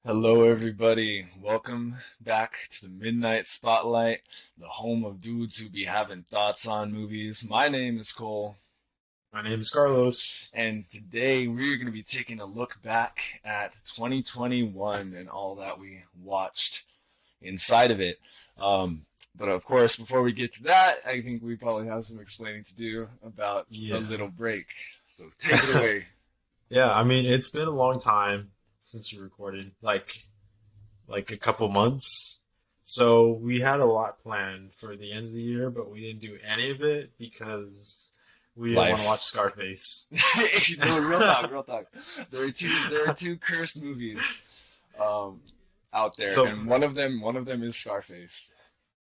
Hello, everybody. Welcome back to the Midnight Spotlight, the home of dudes who be having thoughts on movies. My name is Cole, My name is Carlos. and today we're going to be taking a look back at 2021 and all that we watched inside of it. But of course, before we get to that, I think we probably have some explaining to do about the Yeah. little break. So take it away. Yeah, I mean, it's been a long time since we recorded, like a couple months. So we had a lot planned for the end of the year, but we didn't do any of it because we didn't want to watch Life. Scarface. No, real talk, real talk. There are two cursed movies um, out there, So and one of them is Scarface.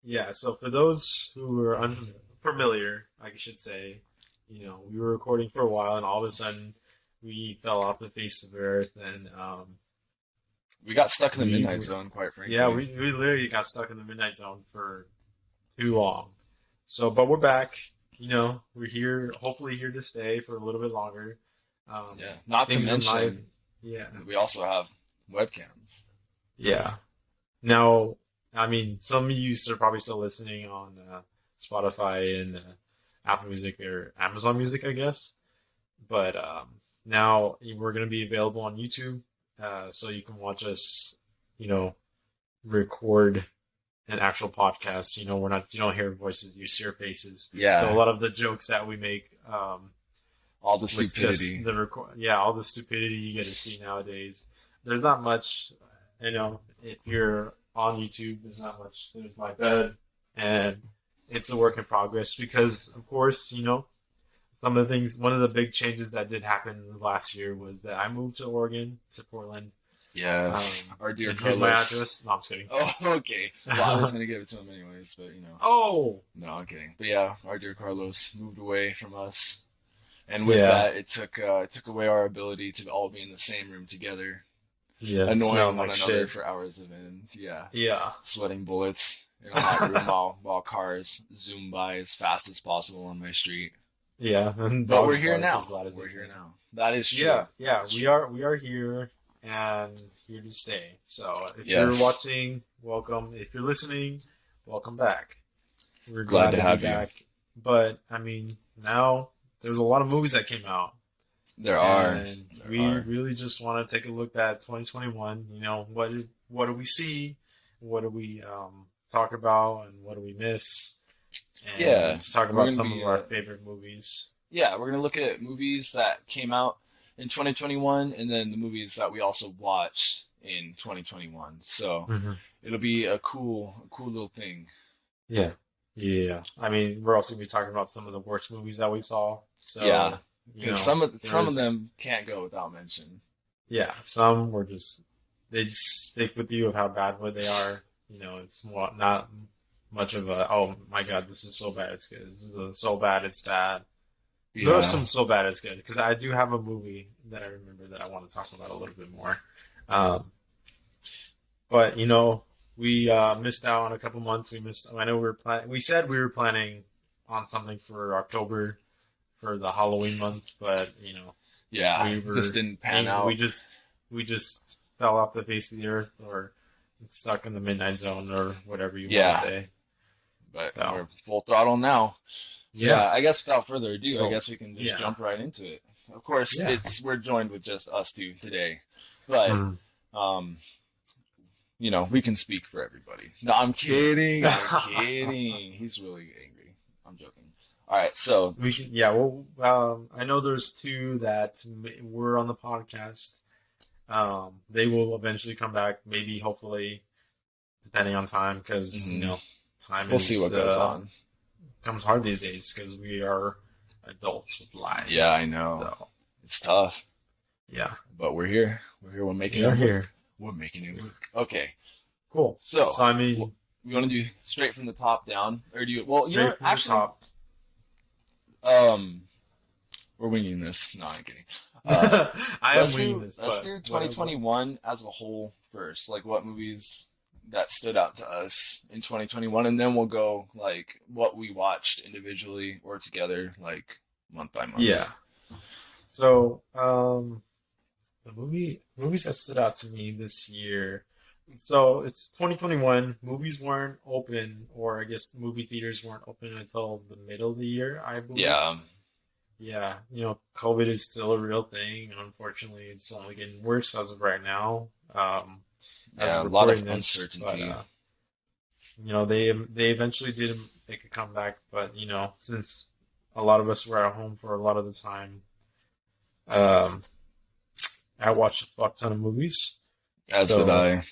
yeah, so for those who are unfamiliar, I should say, we were recording for a while, and all of a sudden we fell off the face of the earth, and We got stuck in the we midnight zone, quite yeah, frankly. we literally got stuck in the midnight zone for too long. So, but we're back. We're here, hopefully here to stay for a little bit longer. Yeah. Not to Things in life, mention, yeah, we also have webcams. yeah. Now, I mean, some of you are probably still listening on Spotify and Apple Music or Amazon Music, I guess. But now we're going to be available on YouTube, so you can watch us, you know, record an actual podcast. You don't hear voices, you see our faces. So a Yeah, lot of the jokes that we make, all the with stupidity. just the record, yeah, all the stupidity you get to see nowadays. There's not much, if you're on YouTube, there's not much. There's my bed, and it's a work in progress because, of course, some of the things. One of the big changes that did happen last year was that I moved to Oregon, to Portland. Yes, our dear And here's my Carlos. address. No, I'm just kidding. Oh, okay. Well, I was gonna give it to him anyways, but Oh, no, I'm kidding. But yeah, our dear Carlos moved away from us. And with yeah, that, it took away our ability to all be in the same room together, yeah. It annoying smelled one like another shit. for hours of end. Yeah, Yeah, sweating bullets in a hot room while cars zoom by as fast as possible on my street. yeah. And But we're dogs here bark now. as loud as they We're here can. now. That is true. Yeah, yeah, we are here and here to stay. So if you're Yes, watching, welcome. If you're listening, welcome back. We're glad glad to to be have you. back. But I mean, now there's a lot of movies that came out, There are. and There we are. really just want to take a look at 2021. What do we see? What do we talk about, and what do we miss? Yeah, And to talk we're about gonna some of be. our favorite movies. Yeah, we're gonna look at movies that came out in 2021, and then the movies that we also watched in 2021. So Hmm. it'll be a cool little thing. Yeah. Yeah. I mean, we're also gonna be talking about some of the worst movies that we saw. Yeah, So, because some of there's them can't go without mention. yeah, some were just they just stick with you of how bad what they are. It's more not much of a oh my god, this is so bad it's good. This is so bad it's bad. There are Yeah, some so bad it's good because I do have a movie that I remember that I want to talk about a little bit more. Um, but we missed out on a couple months. We missed. I know we were plan. We said we were planning on something for October for the Halloween month, but yeah, we were just didn't pan we out. just fell off the face of the earth or stuck in the midnight zone or whatever you want to Yeah, say. but So we're full throttle now. So yeah, yeah, I guess without further ado, I so guess we can just yeah, jump right into it. Of course, yeah. we're joined with just us two today, but Mhm. um, we can speak for everybody. No, I'm kidding. I'm kidding. He's really angry. I'm joking. All right, so We should, yeah. Well, I know there's two that were on the podcast. They will eventually come back, maybe, hopefully, depending on time, because mhm, time we'll see is what goes on. comes hard these days because we are adults with Yeah, lives. I know. So It's tough, yeah, but we're here. We're here. We're making we are it here. work. We're making it work. Okay, Cool. so So I w- mean, we want to do straight from the top down, or do you? Well, straight from the actually, top. um, we're winging this. No, I'm kidding. Uh, I am let's winging do this, let's but do whatever. 2021 as a whole first. Like what movies that stood out to us in 2021, and then we'll go like what we watched individually or together, like month by month. Yeah. So The movies that stood out to me this year. So it's 2021. Movies weren't open, or I guess movie theaters weren't open until the middle of the year, I believe. Yeah, Yeah, COVID is still a real thing. Unfortunately, it's only getting worse as of right now, as yeah, of a lot recording of this. But uncertainty. they eventually did make a comeback. But since a lot of us were at home for a lot of the time, um, I watched a fuck ton of movies. As did So I.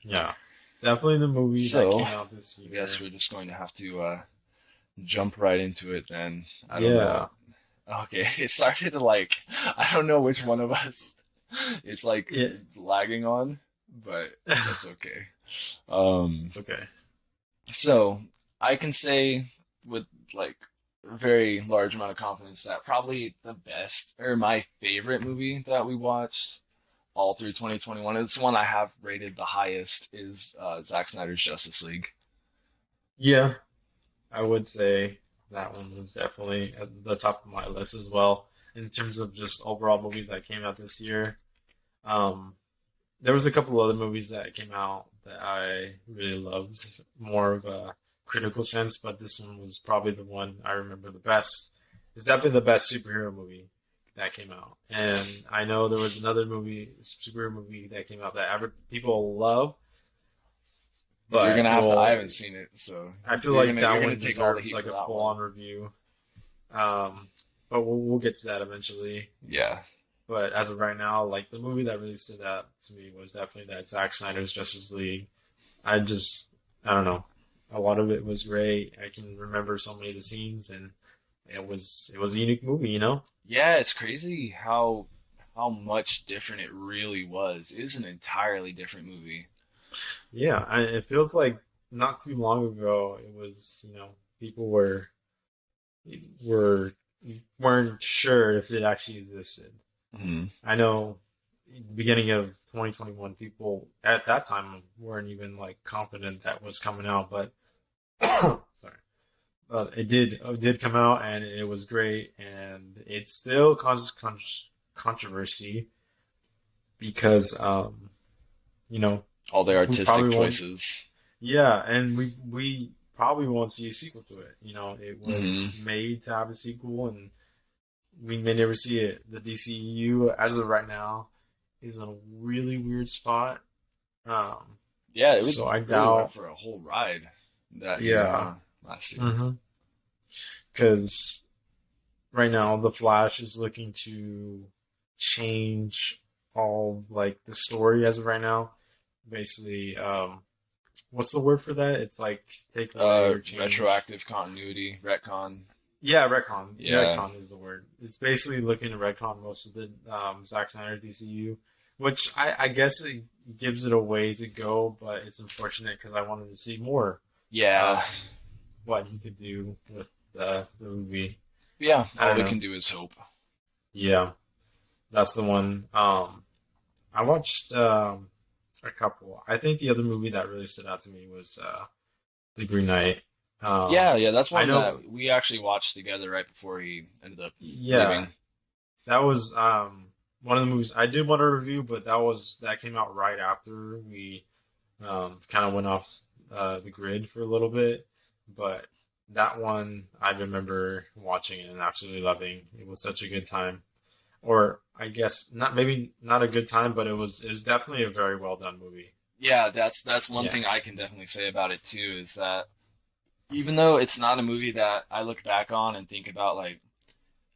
yeah, definitely the movie that So, came out this I guess year. we're just going to have to jump right into it then. I don't Yeah, know. Okay, it started to like, I don't know which one of us it's like it, lagging on, but that's okay. Um, it's okay. so I can say with like a very large amount of confidence that probably the best or my favorite movie that we watched all through 2021, it's the one I have rated the highest, is Zack Snyder's Justice League. Yeah, I would say that one was definitely at the top of my list as well in terms of just overall movies that came out this year. Um, there was a couple other movies that came out that I really loved, more of a critical sense, but this one was probably the one I remember the best. It's definitely the best superhero movie that came out. And I know there was another superhero movie that came out that people love, You're but gonna have to. I well, haven't seen it, so I feel like you're that gonna one take all the deserves heat like for a that full one. on review. But we'll get to that eventually. Yeah, But as of right now, like the movie that really stood out to me was definitely that Zack Snyder's Justice League. I just, I don't know, a lot of it was great. I can remember so many of the scenes, and it was a unique movie. yeah. It's crazy how much different it really was. It is an entirely different movie. Yeah, it feels like not too long ago. It was, people were weren't sure if it actually existed. Hmm. I know the beginning of 2021, people at that time weren't even like confident that was coming out, but sorry, but it did come out and it was great, and it still causes controversy because you know All the we artistic probably won't. choices. Yeah, and we probably won't see a sequel to it. It Hmm. was made to have a sequel, and we may never see it. The DCU, as of right now, is in a really weird spot. Um, Yeah, it so I really went doubt, for a whole ride that year, yeah, huh? Last year. because right now the Flash is looking to change all like the story as of right now. Basically, what's the word for that? It's like take away or change. Retroactive continuity, retcon. Yeah, retcon. Yeah, Retcon is the word. It's basically looking to retcon most of the Zack Snyder DCU, which I guess it gives it a way to go, but it's unfortunate because I wanted to see more yeah, of what he could do with the movie. yeah. I All don't we know. can do is hope. Yeah, that's the one. I watched a couple. I think the other movie that really stood out to me was The Green Knight. Yeah, yeah. That's I one know. that we actually watched together right before he ended up Yeah, leaving. that was one of the movies I did want to review, but that came out right after we kind of went off the grid for a little bit. But that one I remember watching it and absolutely loving. It was such a good time, or I guess not, maybe not a good time, but it was definitely a very well done movie. Yeah, that's one Yeah. thing I can definitely say about it too, is that even though it's not a movie that I look back on and think about like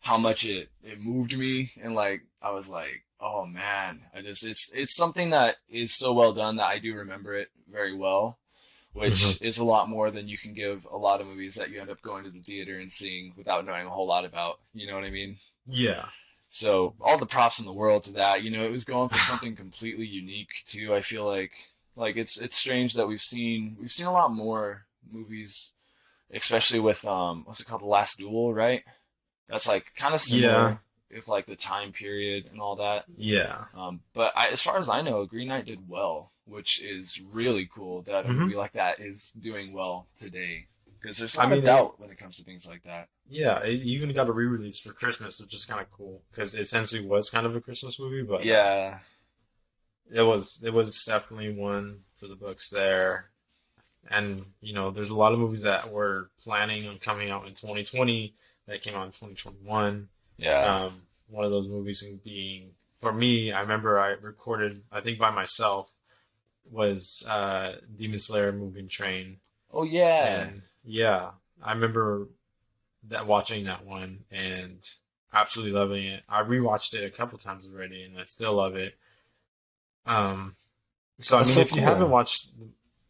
how much it moved me, and like I was like, oh man, it's something that is so well done that I do remember it very well, hmm which is a lot more than you can give a lot of movies that you end up going to the theater and seeing without knowing a whole lot about. You know what I mean? Yeah. So all the props in the world to that. It was going for something completely unique too. I feel like it's strange that we've seen a lot more movies, especially with what's it called, The Last Duel, right? That's like kind of Yeah. similar with like the time period and all that. Yeah. But as far as I know, Green Knight did well, which is really cool that a hmm movie like that is doing well today. because there's a I lot of mean, doubt when it comes to things like that. yeah, it even got a re-release for Christmas, which is kind of cool because it essentially was kind of a Christmas movie, but Yeah, it was definitely one for the books there. And there's a lot of movies that were planning on coming out in 2020 that came out in 2021. yeah. One of those movies being for me, I remember I recorded, I think by myself, was Demon Slayer Moving Train, Oh yeah. and yeah, I remember that watching that one and absolutely loving it. I rewatched it a couple times already, and I still love it. Um, so I That's mean, so if you haven't cool. watched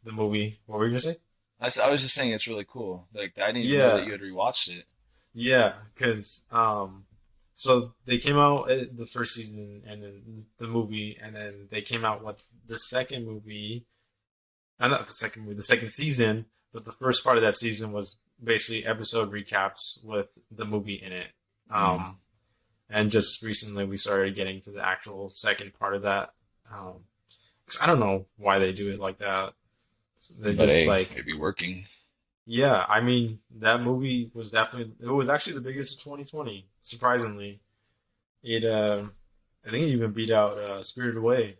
the movie, what were you gonna say? I was just saying it's really cool. Like I didn't even know that Yeah, you had rewatched it. yeah, because so they came out the first season and then the movie, and then they came out with the second movie. Not the second movie, the second season, but the first part of that season was basically episode recaps with the movie in it. Mm. Um, and just recently we started getting to the actual second part of that. 'Cause I don't know why they do it like that. They're But just hey, like, it'd be working. yeah, I mean, that movie was definitely, it was actually the biggest of 2020, surprisingly. It, I think it even beat out Spirited Away.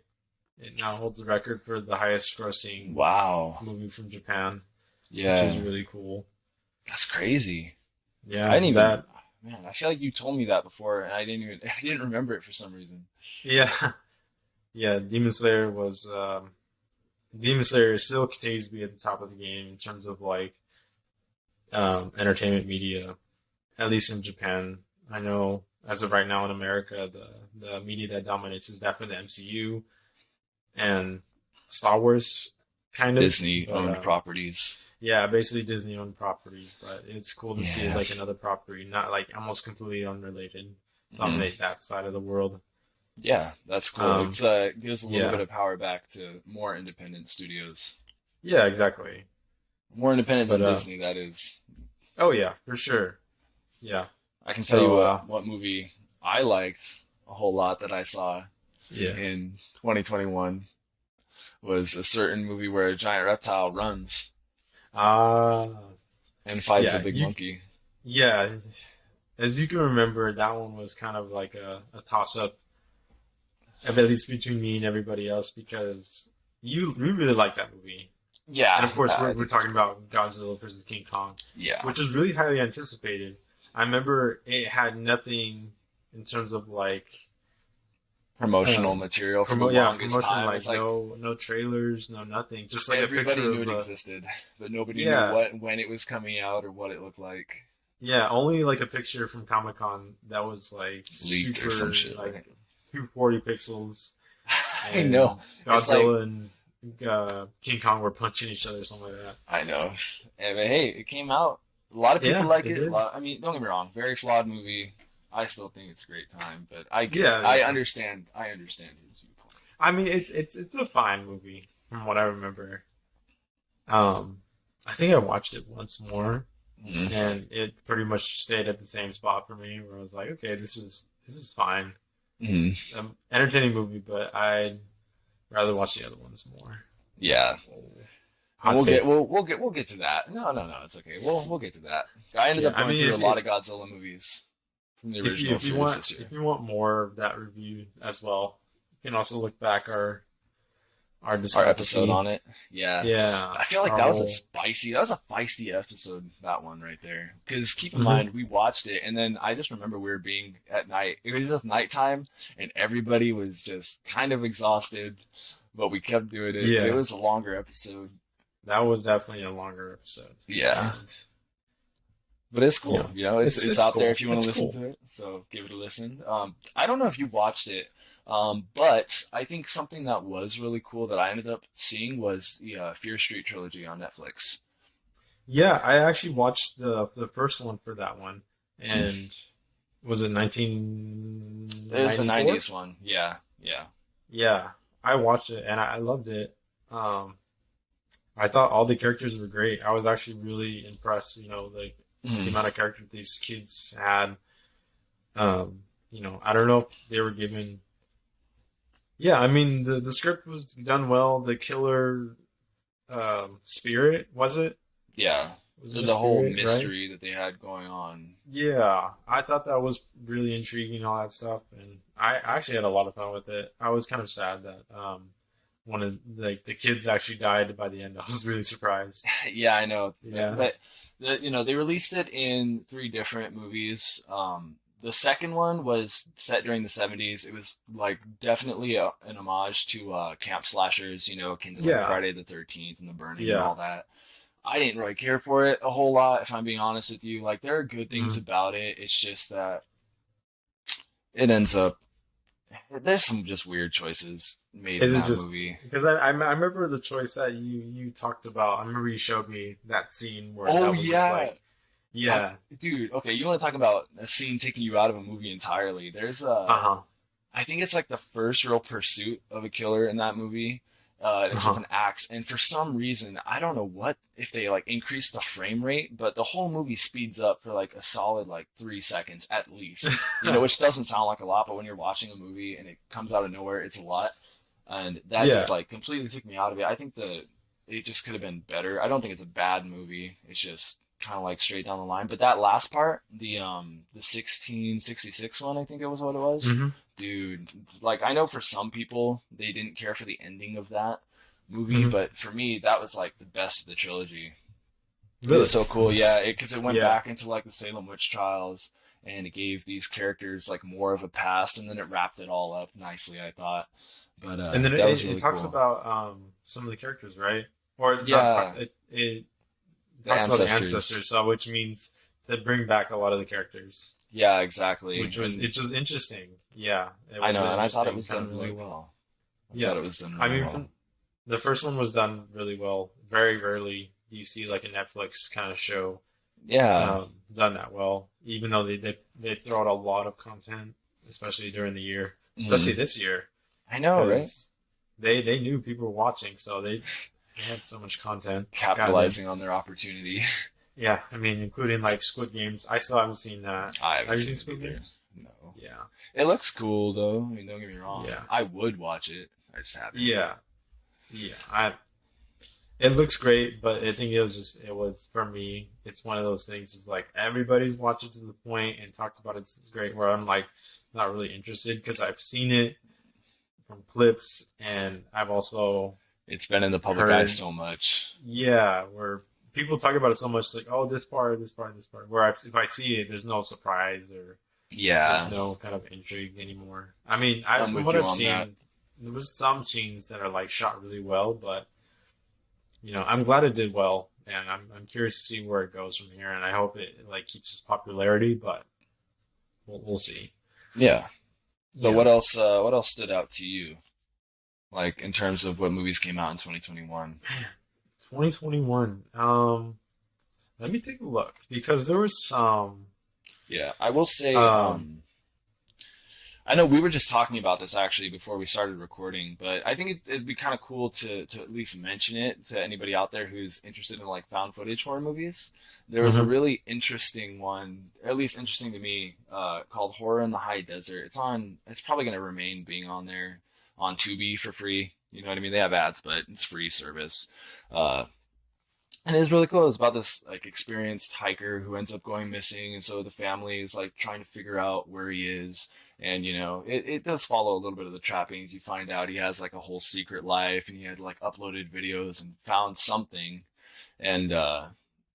It now holds the record for the highest grossing Wow. movie from Japan, which is Yeah, really cool. that's crazy. I Yeah, didn't even. that, Man, I feel like you told me that before, and I didn't even. I didn't remember it for some reason. yeah, yeah, Demon Slayer still continues to be at the top of the game in terms of like entertainment media, at least in Japan. I know as of right now in America, the media that dominates is definitely the MCU and Star Wars, kind of. Disney But owned properties. yeah, basically Disney owned properties. But it's cool to see Yeah. like another property, not like almost completely unrelated, Hmm. dominate that side of the world. Yeah, that's cool. Um, It's gives a little bit yeah, of power back to more independent studios. yeah, exactly. More independent But than Disney, that is. oh yeah, for sure. Yeah. I can tell you So what movie I liked a whole lot that I saw yeah. in 2021 was a certain movie where a giant reptile runs Uh and fights a yeah, big you monkey. yeah. As you can remember, that one was kind of like a toss up, at least between me and everybody else, because we really like that movie. And Yeah, of course, I we're think it's talking great. about Godzilla versus King Kong, Yeah, which is really highly anticipated. I remember it had nothing in terms of like promotional um, material for the longest promotion, time. like It's like no trailers, no nothing, just like a everybody picture knew of it existed, but nobody knew yeah, what when it was coming out or what it looked like. yeah, only like a picture from Comic Con that was like Leaked or super some shit, like right? 240 pixels, I know. and It's like Godzilla and King Kong were punching each other, something like that. I know. But hey, it came out. A lot of people Yeah, like it it. A did. lot, I mean, don't get me wrong. Very flawed movie. I still think it's a great time, but I get it. Yeah, I yeah. understand. I understand his viewpoint. I mean, it's a fine movie from what I remember. I think I watched it once more, Mhm. and it pretty much stayed at the same spot for me, where I was like, okay, this is fine. Mhm. Entertaining movie, but I'd rather watch the other ones more. Yeah, and Hot take. we'll get to that. No, it's okay. We'll get to that. I ended Yeah, up I going mean, through a lot of Godzilla movies from the original if you series want this year. more of that review as well, you can also look back our Our episode discography. on it. Yeah. Yeah, I feel like our that was whole. that was a feisty episode, that one right there. Because keep in Mhm. mind, we watched it, and then I just remember we were being at night. It was just nighttime, and everybody was just kind of exhausted, but we kept doing it. But it Yeah, was a longer episode. that was definitely a longer episode, Yeah. and But it's you cool, know, it's it's out there cool. if you want to It's listen cool. to it. So give it a listen. I don't know if you watched it, but I think something that was really cool that I ended up seeing was the Fear Street trilogy on Netflix. Yeah, I actually watched the first one for that one, Mm. and was it It was the 1994? '90s one. Yeah, yeah. Yeah, I watched it and I loved it. Um, I thought all the characters were great. I was actually really impressed. Like the Mhm. amount of characters these kids had. I don't know if they were given. Yeah, I mean the script was done well. The killer spirit was it? Yeah. Was it a The whole spirit, right? mystery that they had going on. Yeah, I thought that was really intriguing, all that stuff, and I actually had a lot of fun with it. I was kind of sad that one of like the kids actually died by the end. I was really surprised. Yeah, I know, Yeah. but they released it in three different movies. The second one was set during the 70s. It was like definitely an homage to camp slashers, akin to like Yeah. Friday the 13th and The Burning and Yeah. all that. I didn't really care for it a whole lot, if I'm being honest with you. Like, there are good things Mhm. about it. It's just that it ends up there's some just weird choices made in Is it that just movie. because I remember the choice that you talked about. I remember you showed me that scene where Oh that was just yeah, like, yeah, dude. Okay, you want to talk about a scene taking you out of a movie entirely? There's uh huh, I think it's like the first real pursuit of a killer in that movie. uh It's with huh, an axe, and for some reason, I don't know what if they like increase the frame rate, but the whole movie speeds up for like a solid like 3 seconds at least. Which doesn't sound like a lot, but when you're watching a movie and it comes out of nowhere, it's a lot, and that just yeah, like completely took me out of it. I think it just could have been better. I don't think it's a bad movie. It's just kind of like straight down the line. But that last part, the 1666 one, I think it was what it was. hmm Dude, like I know for some people they didn't care for the ending of that movie, hmm but for me that was like the best of the trilogy. It really, was so cool, yeah, because it went yeah, back into like the Salem witch trials and it gave these characters like more of a past, and then it wrapped it all up nicely, I thought. But and then that was it really talks cool. about some of the characters, right? Or not Yeah, talks it the talks about the ancestors. ancestors, so which means they bring back a lot of the characters, Yeah, exactly. which was And it was interesting. Yeah, it I was know, an and I thought it interesting was kind done of really like well. I yeah. thought it was done I really mean, well. the first one was done really well. Very rarely do you see like a Netflix kind of show Yeah. done that well. Even though they throw out a lot of content, especially during the year, especially Mhm. this year, I know, right? because they knew people were watching, so they had so much content. God, man. Capitalizing on their opportunity. Yeah, I mean, including like Squid Games. I still haven't seen that. I haven't Have you seen seen it Squid either. Games? No. Yeah, It looks cool though. I mean, don't get me wrong. yeah, I would watch it. I just haven't. yeah, yeah. It looks great, but I think it was for me. It's one of those things. It's like everybody's watched it to the point and talked about it. It's great. Where I'm like not really interested because I've seen it from clips and I've also It's been in the public eye heard, so much. yeah, where people talk about it so much, like oh this part, this part, this part. Where if I see it, there's no surprise or Yeah, there's no kind of intrigue anymore. I mean, I I'm from with what you I've on that. seen, there was some scenes that are like shot really well, but I'm glad it did well, and I'm curious to see where it goes from here, and I hope it like keeps its popularity, but we'll see. Yeah. So Yeah, what else stood out to you? Like in terms of what movies came out in 2021? 2021. Let me take a look because there was some. Yeah, I will say, Um, I know we were just talking about this actually before we started recording, but I think it'd be kind of cool to at least mention it to anybody out there who's interested in like found footage horror movies. There was a mhm. really interesting one, or at least interesting to me, called Horror in the High Desert. It's probably going to remain being on there on Tubi for free. You know what I mean? They have ads, but it's free service. Uh, and it's really cool. It's about this like experienced hiker who ends up going missing, and so the family is like trying to figure out where he is. And it does follow a little bit of the trappings. You find out he has like a whole secret life, and he had like uploaded videos and found something, and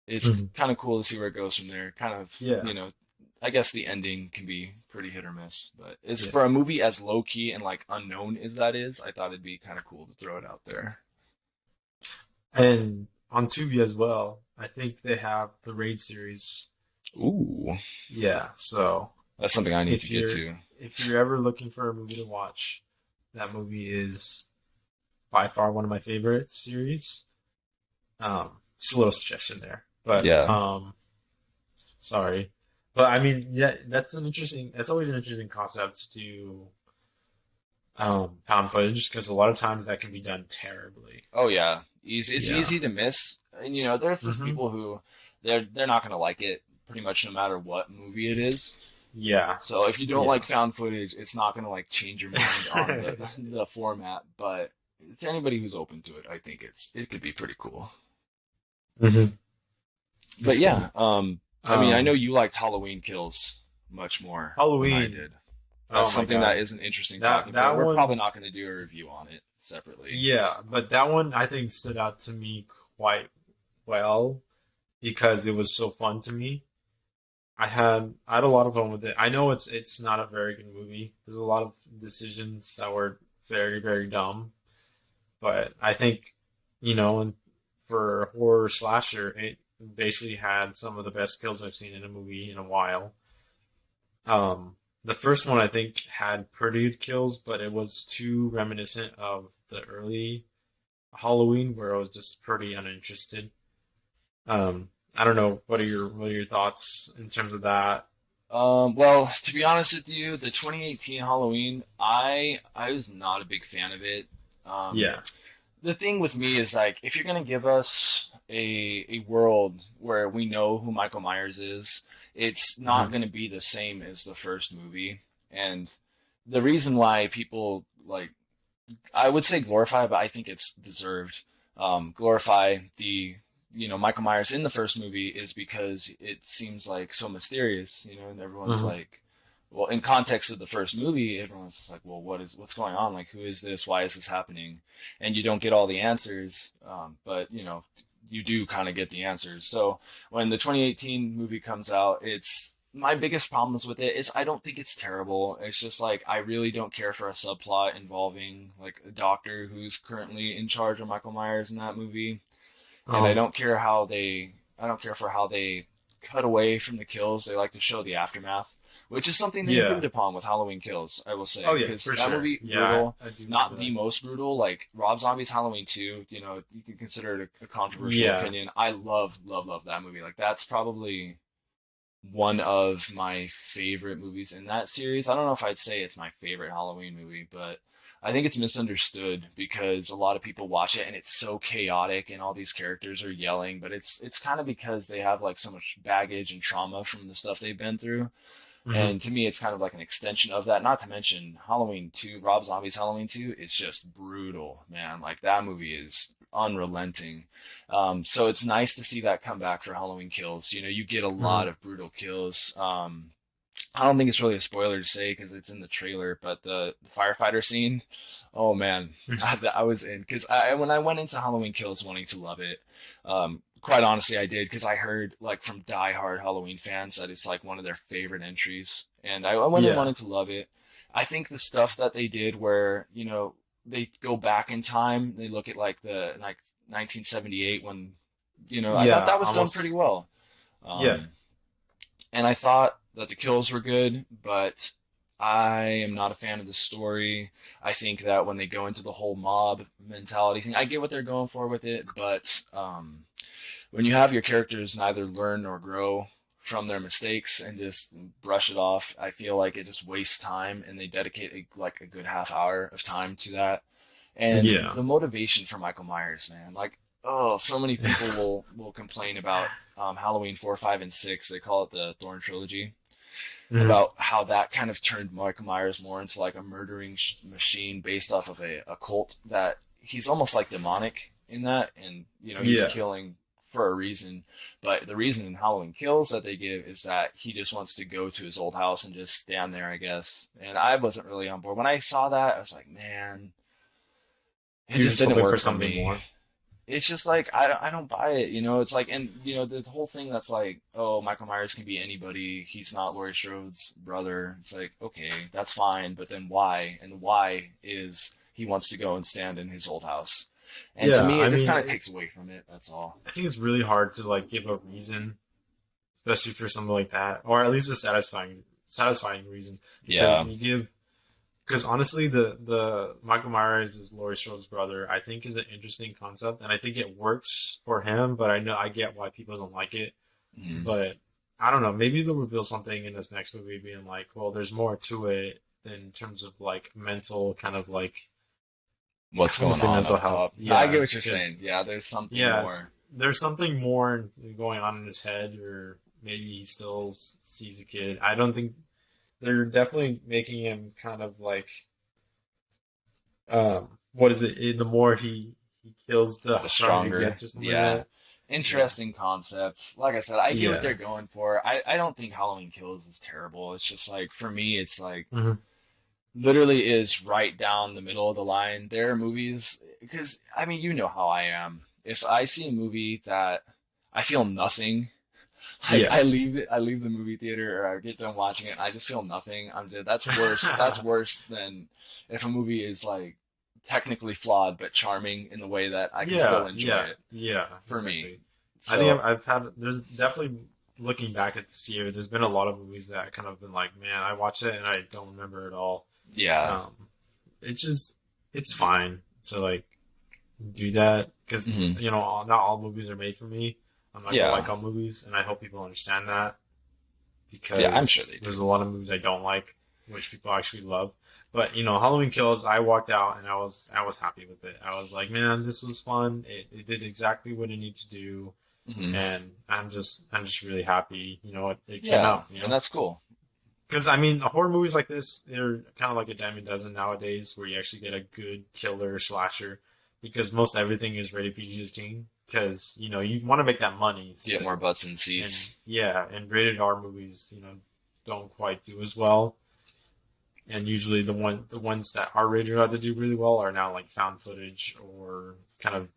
it's Mhm. kind of cool to see where it goes from there. Kind of, Yeah, I guess the ending can be pretty hit or miss, but it's yeah, for a movie as low key and like unknown as that is. I thought it'd be kind of cool to throw it out there. and on Tubi as well. I think they have the Raid series. Ooh, Yeah, so that's something I need to if get you're to. if you're ever looking for a movie to watch, that movie is by far one of my favorite series. Just a little suggestion there, but Yeah. sorry, but I mean, yeah, that's always an interesting concept to pound footage because a lot of times that can be done terribly. Oh yeah, easy. It's Yeah. easy to miss, and there's just hmm people who they're not gonna like it pretty much no matter what movie it is. Yeah. So if you don't Yeah. like found footage, it's not gonna like change your mind on the format. But to anybody who's open to it, I think it could be pretty cool. hmm But It's yeah, cool. I mean, I know Um, you liked Halloween Kills much more than I Halloween. did. That's Oh my something that god, is an interesting that talking point. that We're probably one. not going to do a review on it separately. Yeah, but that one I think stood out to me quite well because it was so fun to me. I had a lot of fun with it. I know it's not a very good movie. There's a lot of decisions that were very dumb, but I think and for a horror slasher, it basically had some of the best kills I've seen in a movie in a while. The first one I think had pretty good kills, but it was too reminiscent of the early Halloween where I was just pretty uninterested. I don't know. What are your thoughts in terms of that? Well, to be honest with you, the 2018 Halloween, I was not a big fan of it. Um, Yeah. the thing with me is like, if you're gonna give us a world where we know who Michael Myers is, it's not Hmm. gonna be the same as the first movie. And the reason why people like, I would say glorify, but I think it's deserved. Glorify the Michael Myers in the first movie is because it seems like so mysterious, and everyone's Hmm. like, well, in context of the first movie, everyone's just like, well, what's going on? Like, who is this? Why is this happening? And you don't get all the answers, but you do kind of get the answers. So when the 2018 movie comes out, it's my biggest problems with it is I don't think it's terrible. It's just like I really don't care for a subplot involving like a doctor who's currently in charge of Michael Myers in that movie, and Um. I don't care for how they cut away from the kills. They like to show the aftermath, which is something they improved Yeah. upon with Halloween Kills, I will say, Oh yeah, because for that sure. movie Yeah, brutal, I do remember not that. the most brutal. Like Rob Zombie's Halloween 2, you can consider it a controversial Yeah. opinion. I love that movie. Like that's probably one of my favorite movies in that series. I don't know if I'd say it's my favorite Halloween movie, but I think it's misunderstood because a lot of people watch it and it's so chaotic and all these characters are yelling, but it's kind of because they have like so much baggage and trauma from the stuff they've been through. Hmm. And to me, it's kind of like an extension of that. Not to mention Halloween 2, Rob Zombie's Halloween 2, it's just brutal, man. Like that movie is unrelenting. So it's nice to see that come back for Halloween Kills. You get a lot Hmm. of brutal kills. I don't think it's really a spoiler to say because it's in the trailer, but the firefighter scene, oh man, I was in because when I went into Halloween Kills wanting to love it, quite honestly, I did because I heard like from die-hard Halloween fans that it's like one of their favorite entries, and I went in Yeah. wanting to love it. I think the stuff that they did where they go back in time, they look at like 1978 when I thought Yeah. that was done pretty Almost. well. Yeah. Um, and I thought that the kills were good, but I am not a fan of the story. I think that when they go into the whole mob mentality thing, I get what they're going for with it, but when you have your characters neither learn nor grow from their mistakes and just brush it off, I feel like it just wastes time, and they dedicate like a good half hour of time to that. And Yeah. the motivation for Michael Myers, man, like, oh, so many people will complain about Halloween 4, 5, and 6. They call it the Thorn trilogy, Hmm. about how that kind of turned Michael Myers more into like a murdering machine based off of a cult, that he's almost like demonic in that, and he's Yeah. killing for a reason. But the reason in Halloween Kills that they give is that he just wants to go to his old house and just stand there, I guess. And I wasn't really on board when I saw that. I was like, man, it He just was didn't hoping for work for something me. more. It's just like I don't buy it. It's like, and the whole thing that's like, oh, Michael Myers can be anybody. He's not Laurie Strode's brother. It's like, okay, that's fine, but then why? And the why is he wants to go and stand in his old house. And to Yeah. me, I it just mean, kind of takes away from it. That's all. I think it's really hard to like give a reason, especially for something like that, or at least a satisfying reason, because Yeah. you give. Because honestly, the Michael Myers is Laurie Strode's brother. I think is an interesting concept, and I think it works for him. But I know I get why people don't like it. Mm. But I don't know. Maybe they'll reveal something in this next movie, being like, well, there's more to it in terms of like mental, kind of like What's I don't want going to say on mental up health. top? I get Yeah, what you're saying. because Yeah, there's something yes, more. there's something more going on in his head, or maybe he still sees a kid. I don't think they're definitely making him kind of like what is it? The more he kills, the The stronger he stronger. gets, or something like Yeah. that. Interesting concept. Like I said, I get what Yeah. they're going for. I don't think Halloween Kills is terrible. It's just like for me, it's like Hmm. literally is right down the middle of the line. There are movies because I mean, you know how I am. If I see a movie that I feel nothing, like Yeah. I leave the movie theater or I get done watching it, and I just feel nothing. That's worse. That's worse than if a movie is like technically flawed but charming in the way that I can still Yeah, enjoy yeah, it. yeah, For me, exactly. I think so I've had, there's definitely, looking back at this year, there's been a lot of movies that kind of been like, man, I watched it and I don't remember it all. yeah. Um, it's just, it's fine to like do that because, Hmm. not all movies are made for me. I'm not gonna Yeah. like all movies, and I hope people understand that Yeah, I'm sure because they do. there's a lot of movies I don't like, which people actually love. But Halloween Kills, I walked out and I was happy with it. I was like, man, this was fun. It did exactly what it needed to do, Hmm. and I'm just really happy. It came Yeah, out. and that's cool. Because I mean, horror movies like this, they're kind of like a dime a dozen nowadays, where you actually get a good killer slasher. Because most everything is rated PG-13. Because you want to make that money Get more still, butts in and seats. yeah, and rated R movies, don't quite do as well. And usually the ones that are rated R that do really well are now like found footage or kind of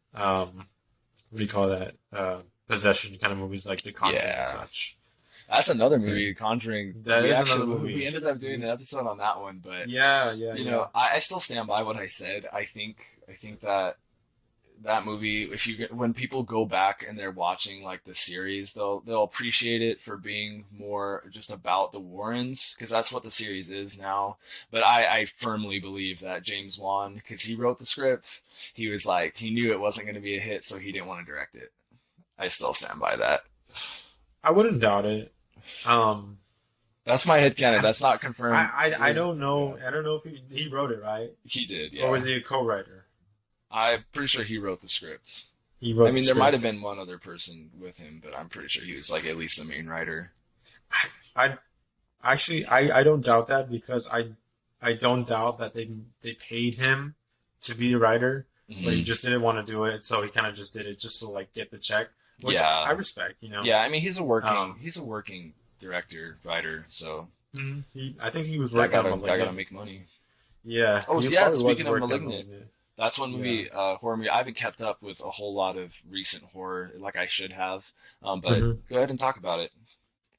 what do you call that, possession kind of movies like The Conjuring and Yeah. such. That's another And movie, Conjuring. that We is another actually we movie. ended up doing an episode on that one, but Yeah, yeah, you yeah. know, I still stand by what I said. I think that that movie, if you get, when people go back and they're watching like the series, they'll appreciate it for being more just about the Warrens because that's what the series is now. But I firmly believe that James Wan, because he wrote the script, he was like he knew it wasn't going to be a hit, so he didn't want to direct it. I still stand by that. I wouldn't doubt it. Um, That's my headcanon. I, That's not confirmed. I don't Yeah, know. I don't know if he wrote it, right, he did. or Yeah, was he a co-writer? I'm pretty sure he wrote the script. He I wrote the mean, there might have script. been one other person with him, but I'm pretty sure he was like at least the main writer. I actually I don't doubt that because I don't doubt that they paid him to be the writer, but he Hmm. just didn't want to do it, so he kind of just did it just to like get the check, which I Yeah, respect. yeah. I mean, Um, he's a working director writer, so I think he was that working on gotta Malignant. make money. Yeah, Oh he yeah, probably was speaking of working on Malignant, Malignant. that's one Yeah. movie, horror movie. I haven't kept up with a whole lot of recent horror like I should have. But Hmm. go ahead and talk about it.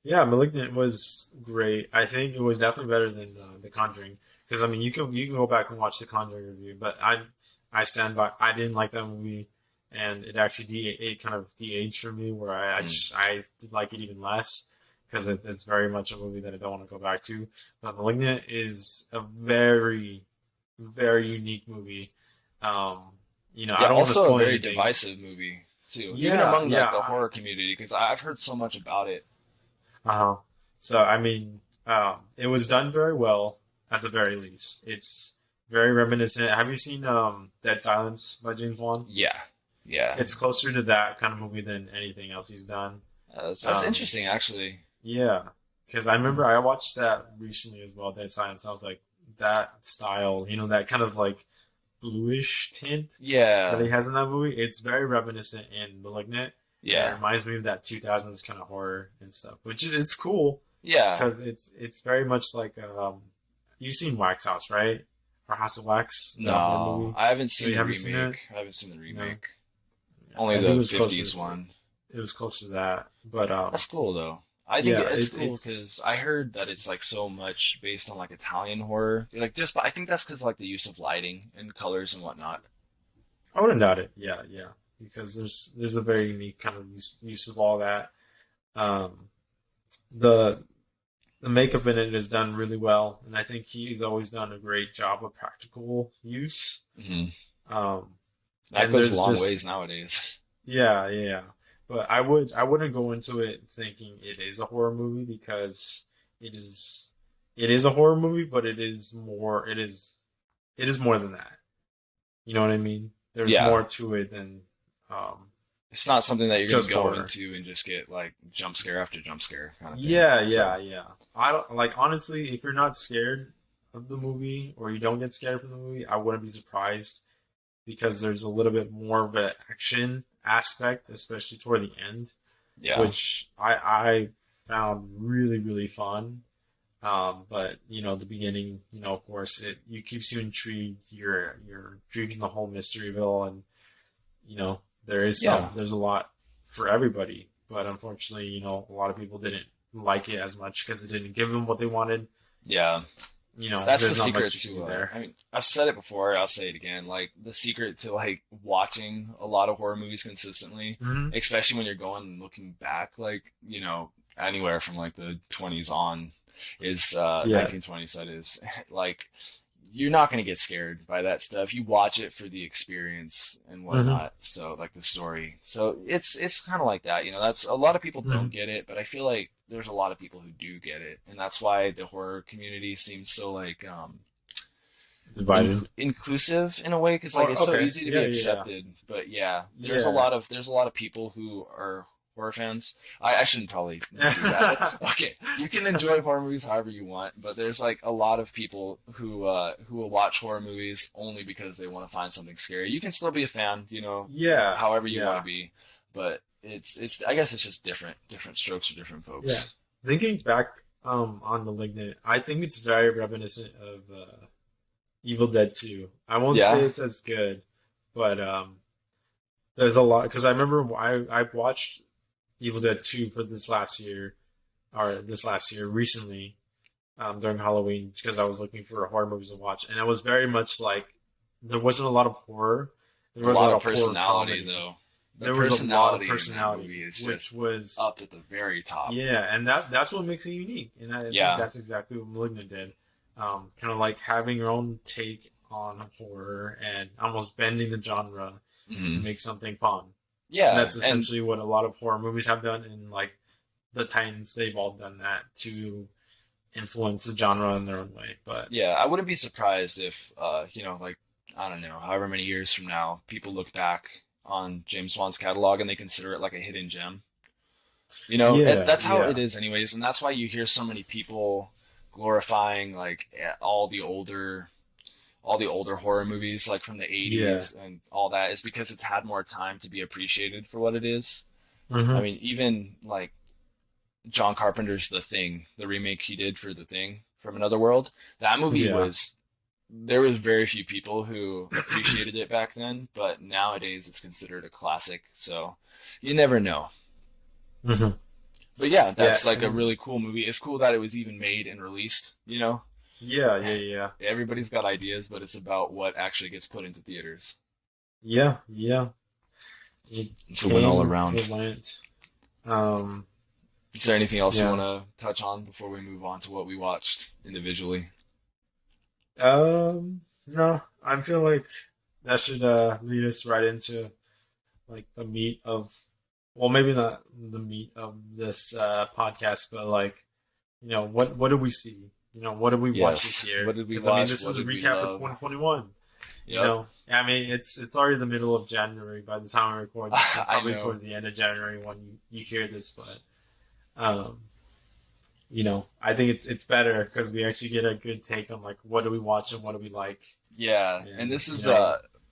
Yeah, Malignant was great. I think it was definitely better than The Conjuring because I mean you can go back and watch The Conjuring review, but I stand by. I didn't like that movie, and it actually it kind of de-aged for me where Mm. I did like it even less because it's very much a movie that I don't want to go back to. But Malignant is a very very unique movie. Um, I Yeah, don't want to also a spoil very anything. divisive movie too, even Yeah, among like the yeah. horror community, because I've heard so much about it. Uh-huh. So I mean, it was done very well at the very least. It's very reminiscent. Have you seen Dead Silence by James Wan? Yeah, yeah. It's closer to that kind of movie than anything else he's done. That's Um, interesting, actually. yeah, because I remember I watched that recently as well, Dead Silence. I was like, that style, that kind of like bluish tint that Yeah, he has in that movie. It's very reminiscent in *Malignant*, and it yeah, reminds me of that 2000s kind of horror and stuff, which is it's cool yeah. because it's very much like you've seen Wax House, right? Or House of Wax, the horror No, movie. I haven't So seen you the haven't seen it? remake. I haven't seen the No, remake. yeah, Only I think it the was close to 50s one. it was close to that, but That's cool though. I think yeah, it's it's cool it's because I heard that it's like so much based on like Italian horror. Like just, I think that's because like the use of lighting and colors and whatnot. I wouldn't doubt it. Yeah, yeah, because there's a very unique kind of use of all that. Um, the the makeup in it is done really well, and I think he's always done a great job of practical use. Hmm. Um, That and goes a there's long just ways nowadays. yeah, yeah. Yeah. But I wouldn't go into it thinking it is a horror movie because it is a horror movie, but it is more than that. You know what I mean? There's Yeah, more to it than um, it's not something that you're gonna just go horror. into and just get like jump scare after jump scare kind of thing. Yeah, So yeah, yeah. I don't like honestly, if you're not scared of the movie or you don't get scared from the movie, I wouldn't be surprised because there's a little bit more of an action aspect, especially toward the end, Yeah. which I found really really fun. But the beginning, of course, it keeps you intrigued. You're intrigued in the whole mystery of it all, and Yeah. there's a lot for everybody. But unfortunately, a lot of people didn't like it as much because it didn't give them what they wanted. Yeah. That's the There's not secret much you can to do there. I mean, I've said it before, I'll say it again, like the secret to like watching a lot of horror movies consistently, Hmm. especially when you're going and looking back, like, anywhere from like the 20s on is Yeah. 1920s, that is. Like you're not going to get scared by that stuff. You watch it for the experience and Hmm. whatnot. So like the story. So it's kind of like that. That's a lot of people don't Hmm. get it, but I feel like there's a lot of people who do get it, and that's why the horror community seems so like Divided. inclusive in a way, because like Or it's so okay. easy to be Yeah. Yeah. accepted. But yeah, Yeah. there's a lot of people who are horror fans. I shouldn't probably do that. Okay, you can enjoy horror movies however you want, but there's like a lot of people who will watch horror movies only because they want to find something scary. You can still be a fan, Yeah. however you want Yeah. to be, but it's I guess it's just different strokes for different Yeah. folks. Thinking back on Malignant, I think it's very reminiscent of Evil Dead 2. I won't say Yeah, it's as good, but there's a lot because I remember I watched Evil Dead 2 for this last year recently during Halloween because I was looking for horror movies to watch, and it was very much like there wasn't a lot of horror. There a was a lot lot of of horror personality comedy. though. The There was a lot of personality in that personality, movie is which just was up at the very top. yeah, and that's what makes it unique, and I think Yeah. that's exactly what Malignant did. Kind of like having your own take on horror and almost bending the genre to Mhm. make something fun. And Yeah, that's and essentially what a lot of horror movies have done, and like the Titans, they've all done that to influence the genre in their own way. But yeah, I wouldn't be surprised if like I don't know, however many years from now, people look back on James Wan's catalog and they consider it like a hidden gem. And yeah, that's how it yeah, is anyways, and that's why you hear so many people glorifying like all the older horror movies like from the yeah, 80s and all that is because it's had more time to be appreciated for what it is. I hmm, mean, even like John Carpenter's The Thing, the remake he did for The Thing from Another World, that movie yeah, was there was very few people who appreciated it back then, but nowadays it's considered a classic. So you never know. hmm, But yeah, yeah, that's like a and really cool movie. It's cool that it was even made and released. yeah, yeah, yeah, Everybody's got ideas, but it's about what actually gets put into theaters. yeah, yeah. It It's a win all came, around. it went. Um, Is there anything else you yeah. want to touch on before we move on to what we watched individually? No, I feel like that should lead us right into like the meat of, well, maybe not the meat of this podcast, but like, what do we see? What did we watch this Yes. year? What did we Because I mean, watch? this What is a did we recap of love? 2021. Yep. I mean, it's already the middle of January by the time we record this, so I probably know. towards the end of January when you hear this, but um, I think it's better because we actually get a good take on like what do we watch and what do we like, Yeah, and and this is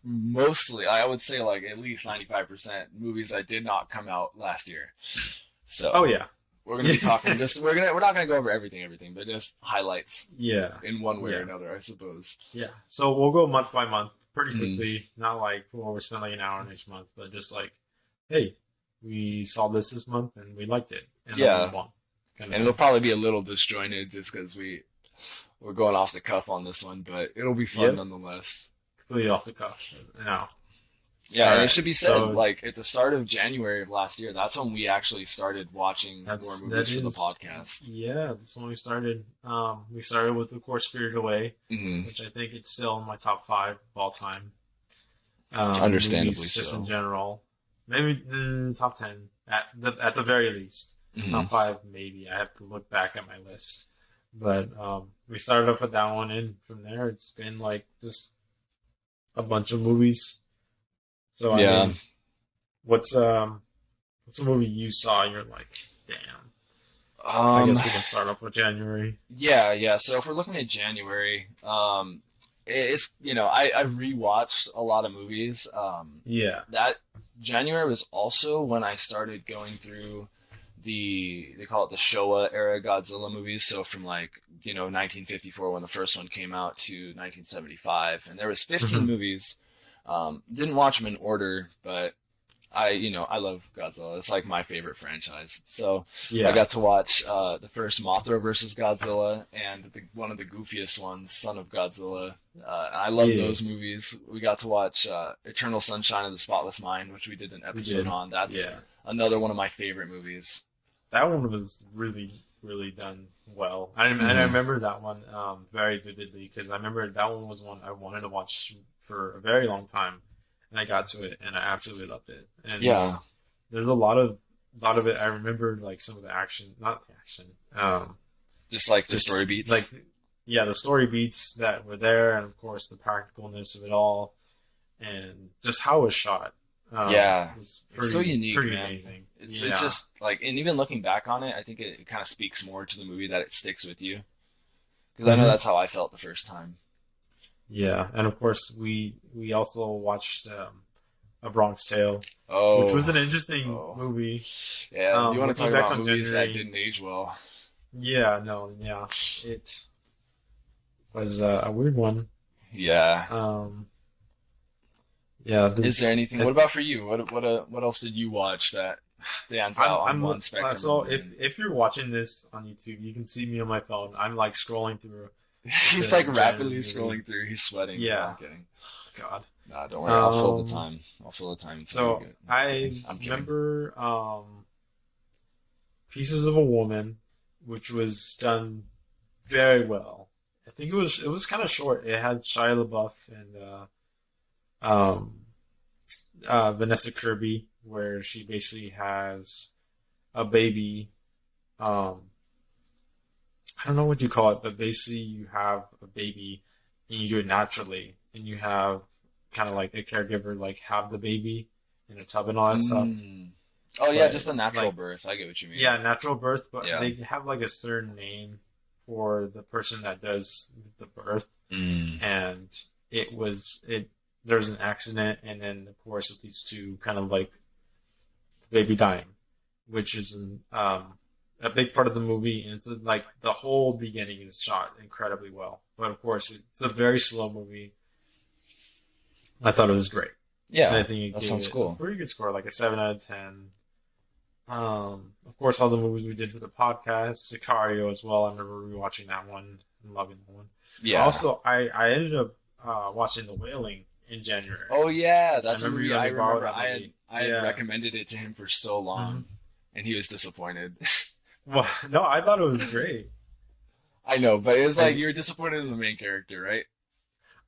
mostly I would say like at least 95% movies that did not come out last year. oh So yeah, we're gonna be talking just we're not gonna go over everything, but just highlights yeah, in one way or yeah, another, I suppose. yeah. So we'll go month by month pretty Mhm. quickly, not like well we spend like an hour next month, but just like hey, we saw this month and we liked it, and then we'll Yeah, move on, kind of and it'll thing. probably be a little disjointed just because we're going off the cuff on this one, but it'll be fun Yep, nonetheless. completely off the cuff. Now, Yeah, all and it right, should be said, so like at the start of January of last year, that's when we actually started watching more that movies for the is podcast. yeah, that's when we started. We started with of course Spirited Away, Hmm. which I think it's still in my top five of all time. Understandably Movies just in so. general, maybe top 10 at the very least. Hmm. Top five maybe. I have to look back at my list, but we started off with that one, and from there it's been like just a bunch of movies. So I Yeah. mean, what's what's a movie you saw? And you're like, damn. I Um. guess we can start off with January. Yeah. Yeah. So if we're looking at January, it's I rewatched a lot of movies. Yeah. That January was also when I started going through they call it the Showa era Godzilla movies. So from like, 1954 when the first one came out to 1975, and there was 15 Mhm. movies. Didn't watch them in order, but I love Godzilla. It's like my favorite franchise. So I Yeah. got to watch the first Mothra versus Godzilla and one of the goofiest ones, Son of Godzilla. I love Yeah. those movies. We got to watch Eternal Sunshine of the Spotless Mind, which we did an We episode did. on. That's Yeah. another one of my favorite movies. That one was really, really done well. And I Hmm. remember that one very vividly because I remember that one was one I wanted to watch for a very long time, and I got to it and I absolutely loved it. And Yeah, there's a lot of it. I remember like some of the action, not the action, just like the just story beats. like yeah, the story beats that were there, and of course the practicalness of it all, and just how it was shot. Yeah, Was it's so unique, pretty man. amazing. It's Yeah. just like, and even looking back on it, I think it kind of speaks more to the movie that it sticks with you. Because I know Mhm. that's how I felt the first time. Yeah, and of course we also watched A Bronx Tale, which was Oh, an interesting oh, movie. yeah. You want to Looking talk back about on movies that January, didn't age well? yeah, no, yeah, it was a weird one. Yeah. Um, yeah, Is there this anything? What about for you? What else did you watch that stands out on one spectrum so of the? if you're watching this on YouTube, you can see me on my phone. I'm like scrolling through He's the like January rapidly movie. scrolling through. He's sweating. No, I'm Yeah, kidding. God. Nah, don't worry. I'll fill the Um, time. I'll fill the time until you so get. No, I'm kidding. I I'm kidding. remember Pieces of a Woman, which was done very well. I think it was kind of short. It had Shia LaBeouf and um, Vanessa Kirby, where she basically has a baby. Um, I don't know what you call it, but basically you have a baby and you do it naturally, and you have kind of like a caregiver like have the baby in a tub and all that stuff. Mm. Oh yeah, But just a natural like birth. I get what you mean. yeah, natural birth, but Yeah. they have like a certain name for the person that does the birth, Mm. and there's an accident, and then of course it leads to kind of like the baby dying, which is a big part of the movie, and it's like the whole beginning is shot incredibly well. But of course, it's a very slow movie. I thought it was great. And I Yeah, think it that gave sounds it a cool. pretty good score, like a 7 out of 10. Of course, all the movies we did for the podcast, Sicario as well. I remember rewatching that one and loving that one. Yeah. Also, I ended up watching The Wailing in January. Oh yeah, I that's a remember you movie let I me borrow remember. that I had movie. I had Yeah. recommended it to him for so hmm long, and he was disappointed. Well, no, I thought it was great. I know, but it's like I you're disappointed in the main character, right?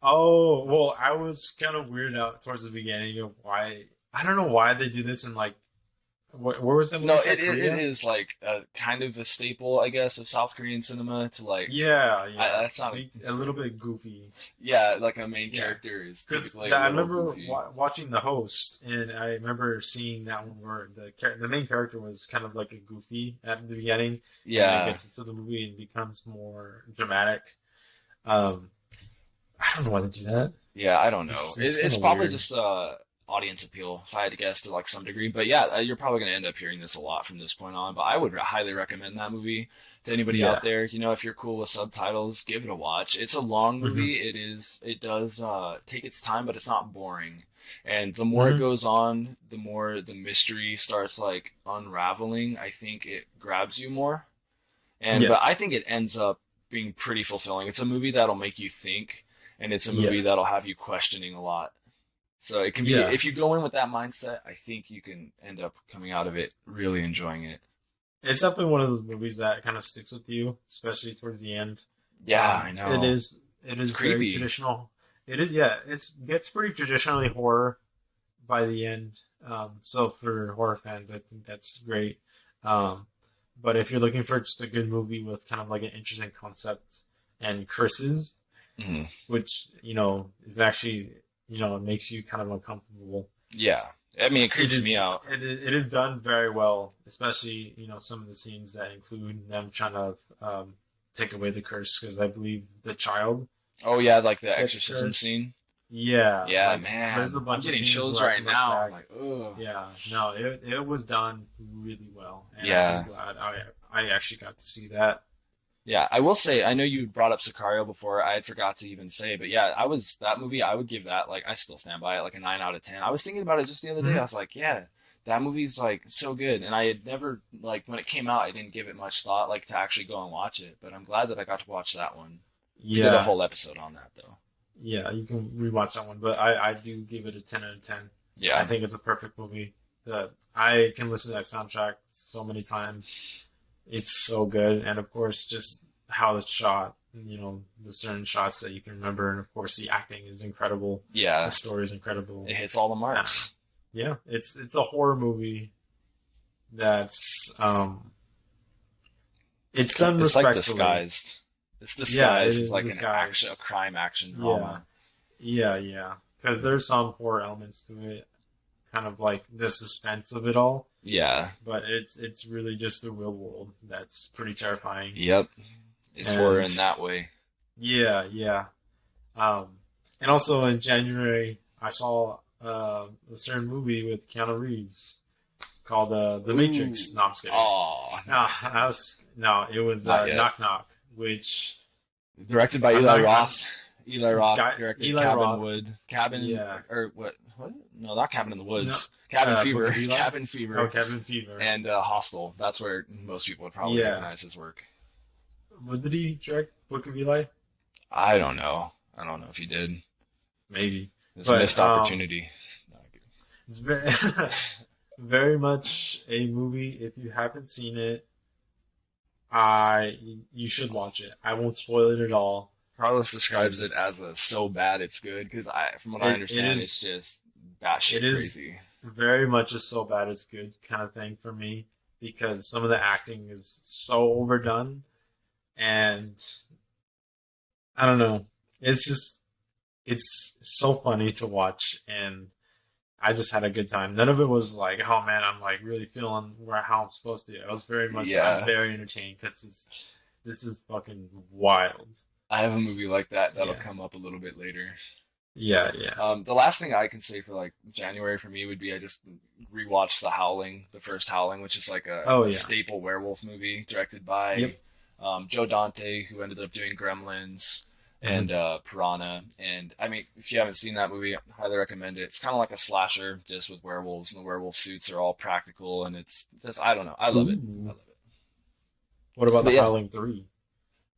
Oh, well, I was kind of weirded out towards the beginning of why. I don't know why they do this in like, where was that No, movie set? it Korea? is like a kind of a staple, I guess, of South Korean cinema to like. Yeah, yeah. That's not a, A little bit goofy. yeah, like a main Yeah. character is Because typically a I little remember goofy. watching The Host, and I remember seeing that one where the main character was kind of like a goofy at the beginning, and then it Yeah, gets into the movie and becomes more dramatic. Um, I don't know why they do that. yeah, I don't know. It's kind It's of probably weird. just audience appeal, if I had to guess, to like some degree. But yeah, you're probably going to end up hearing this a lot from this point on. But I would highly recommend that movie to anybody Yeah. out there. If you're cool with subtitles, give it a watch. It's a long hmm movie. It does take its time, but it's not boring. And the more it hmm goes on, the more the mystery starts like unraveling. I think it grabs you more. But I Yes. think it ends up being pretty fulfilling. It's a movie that'll make you think, and it's a movie Yeah. that'll have you questioning a lot. So it can be, Yeah. if you go in with that mindset, I think you can end up coming out of it really enjoying it. It's definitely one of those movies that kind of sticks with you, especially towards the end. Yeah, I It know. is it It's is very creepy. traditional. It is, yeah. It's gets pretty traditionally horror by the end. So for horror fans, I think that's great. Um, but if you're looking for just a good movie with kind of like an interesting concept and curses, Mhm. which is actually it makes you kind of uncomfortable. Yeah. I mean, it It creeps me is out. it is done very well, especially some of the scenes that include them trying to take away the curse because I believe the child Oh, yeah, like the gets exorcism cursed. scene. Yeah, Yeah, like man. there's a I'm bunch of getting scenes chills where I right can look now. I'm back. like, oh. Yeah, no, it was done really well, and I'm Yeah. glad I actually got to see that. Yeah, I will say, I know you brought up Sicario before. I had forgot to even say, but yeah, that movie, I would give that, like, I still stand by it, like a 9 out of 10. I was thinking about it just the other day. I Hmm. was like, yeah, that movie's like so good. And I had never, like, when it came out, I didn't give it much thought, like, to actually go and watch it. But I'm glad that I got to watch that one. We did a Yeah, whole episode on that, though. yeah, you can rewatch that one, but I do give it a 10 out of 10. I Yeah. think it's a perfect movie that I can listen to that soundtrack so many times. It's so good, and of course, just how it's shot. The certain shots that you can remember, and of course, the acting is incredible. The Yeah. story is incredible. It hits all the Uh, marks. yeah, it's a horror movie that's it's done It's like respectfully. disguised. It's Yeah, it disguised as is like an action, a disguised. crime action Yeah, drama. yeah. Because there's some horror elements to it, kind of like the suspense of it all. Yeah. But it's really just the real world that's pretty terrifying. Yep. It's horror And in that way. yeah. Um, and also in January, I saw a certain movie with Keanu Reeves called The Matrix. Ooh. No, I'm just kidding. Oh, No, it was not yet. Knock Knock, which Directed by I'm Eli not. Roth. Eli Roth Guy, directed Eli Cabin Roth. Wood. Cabin Yeah. or what? What? No, not Cabin in the No. Woods. Cabin Book Fever. of Eli? Cabin Oh, Fever. Cabin Fever. And Hostel. That's where most people would probably Yeah. recognize his work. What did he direct? Book of Eli? I don't know. I don't know if he did. Maybe. It's a But, missed opportunity. It's very, very much a movie. If you haven't seen it, you should watch it. I won't spoil it at all. Carlos describes it as a so bad it's good because from what I It understand, is- it's just batshit it is- crazy. Very much a so bad it's good kind of thing for me because some of the acting is so overdone, and I don't know. It's so funny to watch, and I just had a good time. None of it was like, oh man, I'm like really feeling how I'm supposed to. I was very much, Yeah. I'm very entertained because this is fucking wild. I have a movie like that that'll Yeah. come up a little bit later. Yeah. The last thing I can say for like January for me would be I just rewatched The Howling, the first Howling, which is like a, Oh, a yeah. staple werewolf movie directed by Yep. Joe Dante, who ended up doing Gremlins and Piranha. And I mean, if you haven't seen that movie, I highly recommend it. It's kind of like a slasher, just with werewolves, and the werewolf suits are all practical, and it's just I don't know, I love it. Ooh. I love it. What about But The yeah. Howling 3?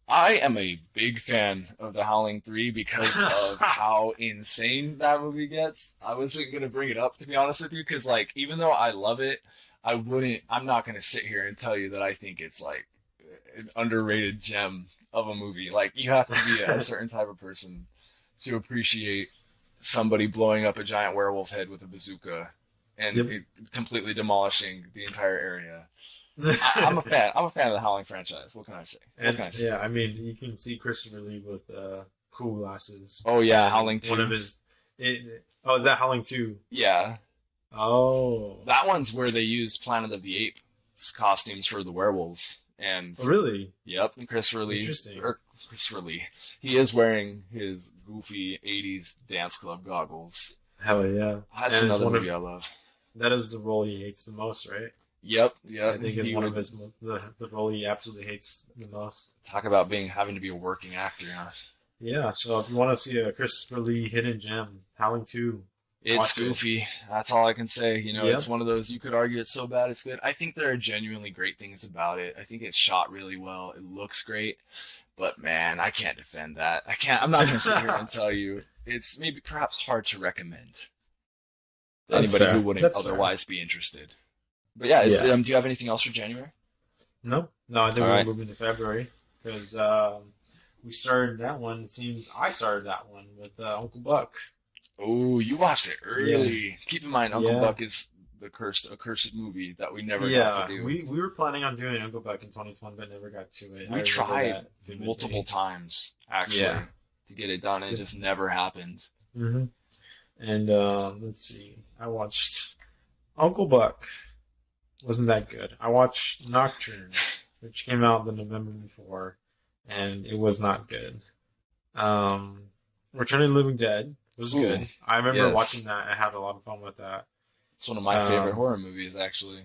I am a big fan of The Howling 3 because of how insane that movie gets. I wasn't going to bring it up, to be honest with you, because, like, even though I love it, I'm not going to sit here and tell you that I think it's, like, an underrated gem of a movie. Like, you have to be a certain type of person to appreciate somebody blowing up a giant werewolf head with a bazooka and Yep. it completely demolishing the entire area. I'm a fan. I'm a fan of the Howling franchise. What can I say? What And can I say? yeah, I mean, you can see Christopher Lee with cool glasses. Oh yeah, And Howling 2. One of his. Is that Howling 2? Yeah, Oh. that one's where they used Planet of the Apes costumes for the werewolves. And Oh, really? yep, Christopher Lee. Interesting. Or Christopher Lee. He is wearing his goofy '80s dance club goggles. Hell yeah. That's And it's another one movie of- I love. That is the role he hates the most, right? Yep. I think it's He one of would his the role he absolutely hates the most. talk about having to be a working actor. Huh? Yeah, so if you want to see a Christopher Lee hidden gem, Howling 2. It's Watch it. goofy. That's all I can say. Yep. It's one of those you could argue it's so bad it's good. I think there are genuinely great things about it. I think it's shot really well. It looks great. But man, I can't defend that. I'm not going to sit here and tell you. It's maybe perhaps hard to recommend to That's anybody fair. who wouldn't That's fair. otherwise be interested. But yeah, Yeah. do you have anything else for January? No, I think All we're right. moving to February because we started that one. It seems I started that one with Uncle Buck. Oh, you watched it early. Keep in mind, Uncle Yeah. Buck is a cursed movie that we never Yeah, got to do. we were planning on doing Uncle Buck in 2020, but never got to it. I We remember tried that vividly. multiple times actually Yeah. to get it done. It just never happened. Mhm. And let's see, I watched Uncle Buck. Wasn't that good? I watched Nocturne, which came out the November before, and it was not good. Return of the Living Dead, It was Ooh, good. I remember yes. watching that. I had a lot of fun with that. It's one of my favorite Um, horror movies, actually.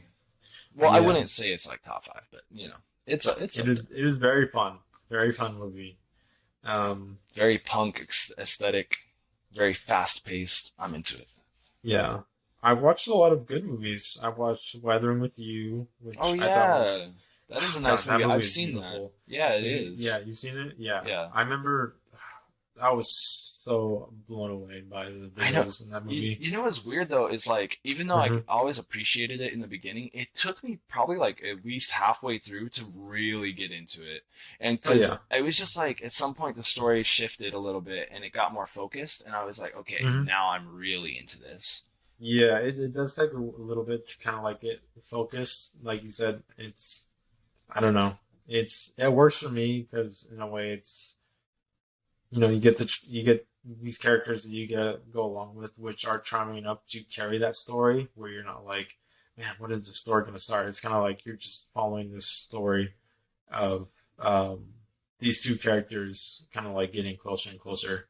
Well, I yeah, wouldn't say it's like top five, but it's it up is. there. It is very fun. Very fun movie. Um, Very punk aesthetic, very fast paced. I'm into it. yeah, I watched a lot of good movies. I watched Weathering with You, Oh which I thought yeah, was that is a nice God. That movie. movie I've is seen that. beautiful. Yeah, it Yeah, is. you've seen it. Yeah, Yeah, I remember. I was so blown away by the I know. visuals in that You, movie. you know what's weird though is like even though I Hmm. always appreciated it in the beginning, it took me probably like at least halfway through to really get into it. And Oh because yeah. it was just like at some point the story shifted a little bit and it got more focused, and I was like, okay, Hmm. now I'm really into this. Yeah, it does take a little bit to kind of like get focused. Like you said, it's I don't know. It works for me because in a way it's you get these characters that you get go along with, which are charming enough to carry that story. Where you're not like, man, what is the story going to start? It's kind of like you're just following this story of these two characters, kind of like getting closer and closer.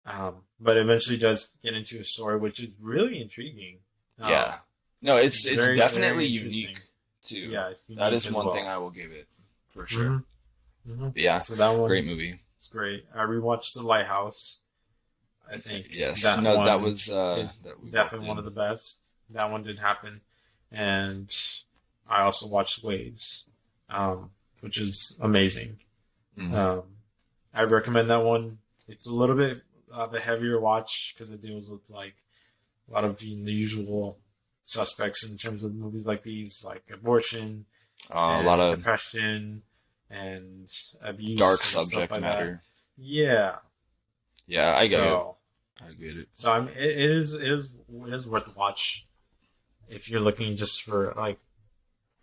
But eventually does get into a story which is really intriguing. Um, Yeah. No, it's very definitely very interesting. unique too. Yeah, it's That unique is as one thing well. I will give it for sure. Hmm. Hmm. But yeah, So that great one movie. is great. I rewatched The Lighthouse. I think Yes. that No, that one was is that we both definitely one did. of the best. That one did happen, and I also watched Waves, which is amazing. Mhm. Um, I recommend that one. It's a little bit of a heavier watch because it deals with like a lot of the usual suspects in terms of movies like these, like abortion A lot and of depression and dark abuse and stuff subject like that. matter. Yeah. Yeah, I get it. So I get it. it is worth the watch if you're looking just for like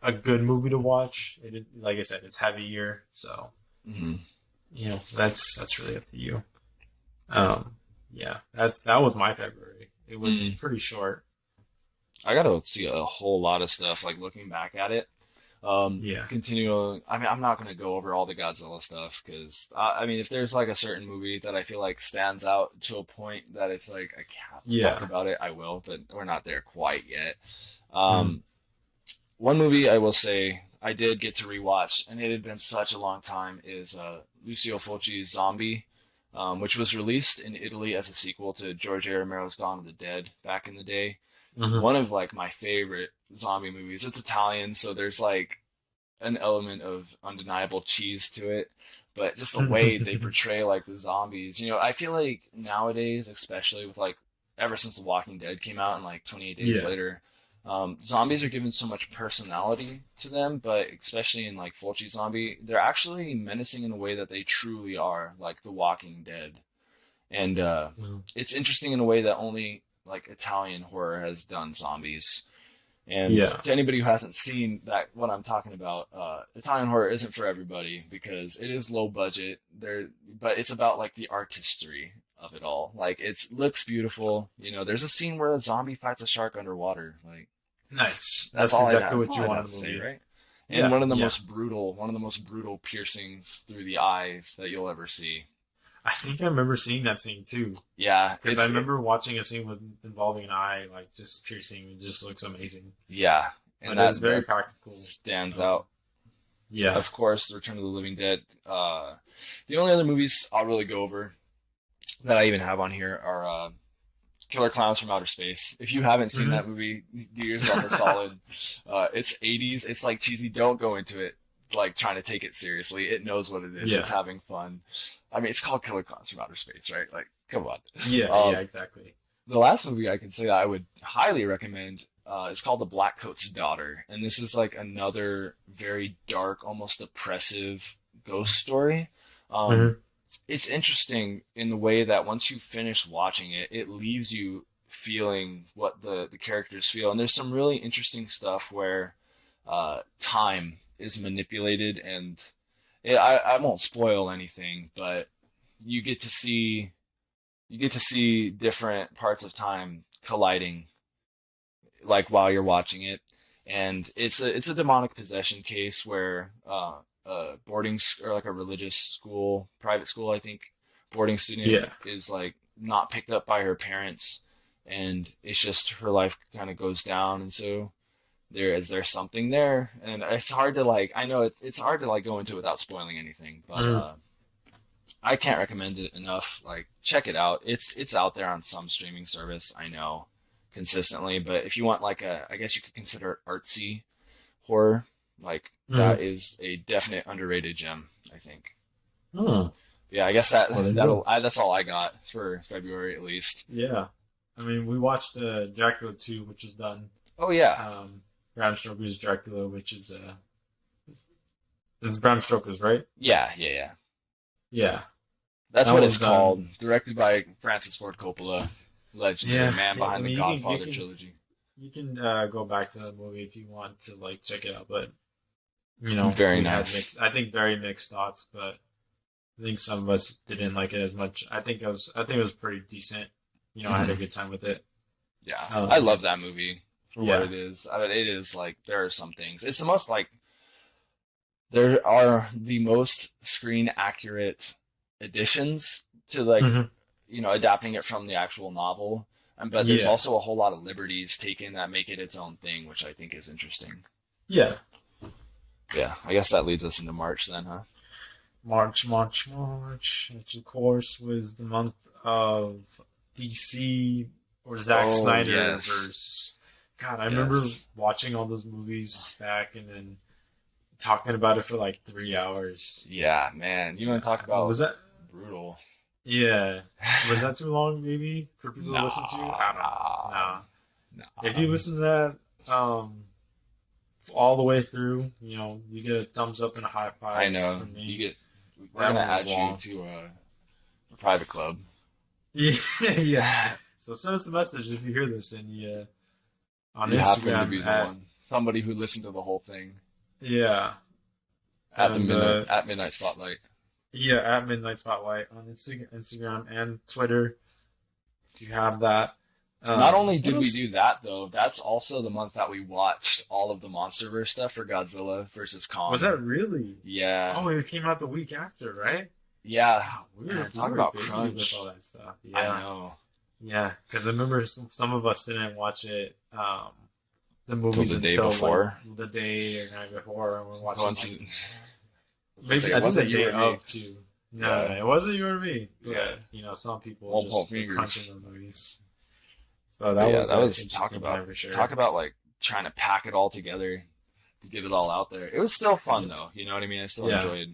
a good movie to watch. Like I said, it's heavier, so Hmm. that's really up to you. Um, yeah, that was my February. It was Mm. pretty short. I gotta see a whole lot of stuff. Like looking back at it. Yeah, Continue. I mean, I'm not gonna go over all the Godzilla stuff because I mean, if there's like a certain movie that I feel like stands out to a point that it's like I have to talk yeah. about it, I will. But we're not there quite yet. Mm. Um, One movie I will say I did get to rewatch, and it had been such a long time, is Lucio Fulci's Zombie, which was released in Italy as a sequel to George A. Romero's Dawn of the Dead back in the day. Hmm. One of like my favorite zombie movies. It's Italian, so there's like an element of undeniable cheese to it, but just the way they portray like the zombies. I feel like nowadays, especially with like ever since The Walking Dead came out and like 28 Days Yeah. Later, zombies are given so much personality to them, but especially in like Fulci Zombie, they're actually menacing in a way that they truly are, like The Walking Dead. And Mm. it's interesting in a way that only like Italian horror has done zombies. And Yeah. to anybody who hasn't seen that, what I'm talking about, Italian horror isn't for everybody because it is low budget. But it's about like the artistry of it all. Like it looks beautiful. There's a scene where a zombie fights a shark underwater. Like Nice. that's That's all I know. exactly That's what all you I want got in to the say, movie. right? And Yeah. Yeah. one of the most brutal piercings through the eyes that you'll ever see. I think I remember seeing that scene too. Yeah, Because I remember watching a scene involving an eye, like just piercing. It just looks amazing. yeah, and But it's very that practical. stands Um, out. yeah. Of course, Return of the Living Dead. The only other movies I'll really go over that I even have on here are Killer Clowns from Outer Space. If you haven't seen Mhm. that movie, do yourself a solid. It's 80s. It's like cheesy. Don't go into it like trying to take it seriously. It knows what it is. Yeah. It's having fun. I mean, it's called Killer Clowns from Outer Space, right? Like, come on. Yeah. Um, Yeah. Exactly. the last movie I can say that I would highly recommend is called The Blackcoat's Daughter, and this is like another very dark, almost oppressive ghost story. Um, Mhm. it's interesting in the way that once you finish watching it, it leaves you feeling what the characters feel, and there's some really interesting stuff where time is manipulated, and I won't spoil anything, but you get to see different parts of time colliding like while you're watching it, and it's a demonic possession case where or like a religious school, private school, I think, boarding student Yeah. is like not picked up by her parents, and it's just her life kind of goes down, and so there's something there, and it's hard to like. I know it's hard to like go into it without spoiling anything, but I can't recommend it enough. Like, check it out. It's out there on some streaming service, I know, consistently. But if you want like I guess you could consider it artsy horror, like that is a definite underrated gem, I think. Yeah, I guess that's all I got for February at least. Yeah. I mean, we watched Dracula 2, which was done. Oh yeah. Bram Stoker's Dracula, which is this is Bram Stoker's, right? Yeah. Yeah. That's what it's called. Directed by Francis Ford Coppola, legendary man behind the Godfather trilogy. You can go back to the movie if you want to like check it out, but you know, very nice. I think very mixed thoughts, but I think some of us didn't like it as much. I think it was pretty decent. You know, I had a good time with it. Yeah, I love that movie for what it is. I mean, it is like there are some things. It's the most like there are the most screen accurate additions to like you know, adapting it from the actual novel. But there's also a whole lot of liberties taken that make it its own thing, which I think is interesting. Yeah. Yeah, I guess that leads us into March then, huh? March, which of course was the month of DC or Zack Snyder verse. God, I remember watching all those movies back and then talking about it for like 3 hours. Yeah, man. You want to talk about was that brutal? Yeah. Was that too long, maybe, for people to listen to? I don't know. Nah. If you listen to that all the way through, you know, you get a thumbs up and a high five. I know. From me. You get. We're gonna add you to a private club. Yeah. So send us a message if you hear this and you on you Instagram. Happen to be the one. Somebody who listened to the whole thing. Yeah. At Midnite Spotlight. Yeah, at Midnite Spotlight on Instagram and Twitter. If you have that. Not only did we do that, though, that's also the month that we watched all of the MonsterVerse stuff for Godzilla versus Kong. Was that really? Yeah. Oh, it came out the week after, right? Yeah. Wow, we were talking about crunch with all that stuff. Yeah. I know. Yeah, because I remember some of us didn't watch it. The movies the day before, like, the day or night before, and we're watching. Maybe I think the day of too. No, it wasn't you or me. But, yeah, you know, some people just crunching those movies. So that was talk about for sure. Talk about like trying to pack it all together to get it all out there. It was still fun though. You know what I mean? I still enjoyed.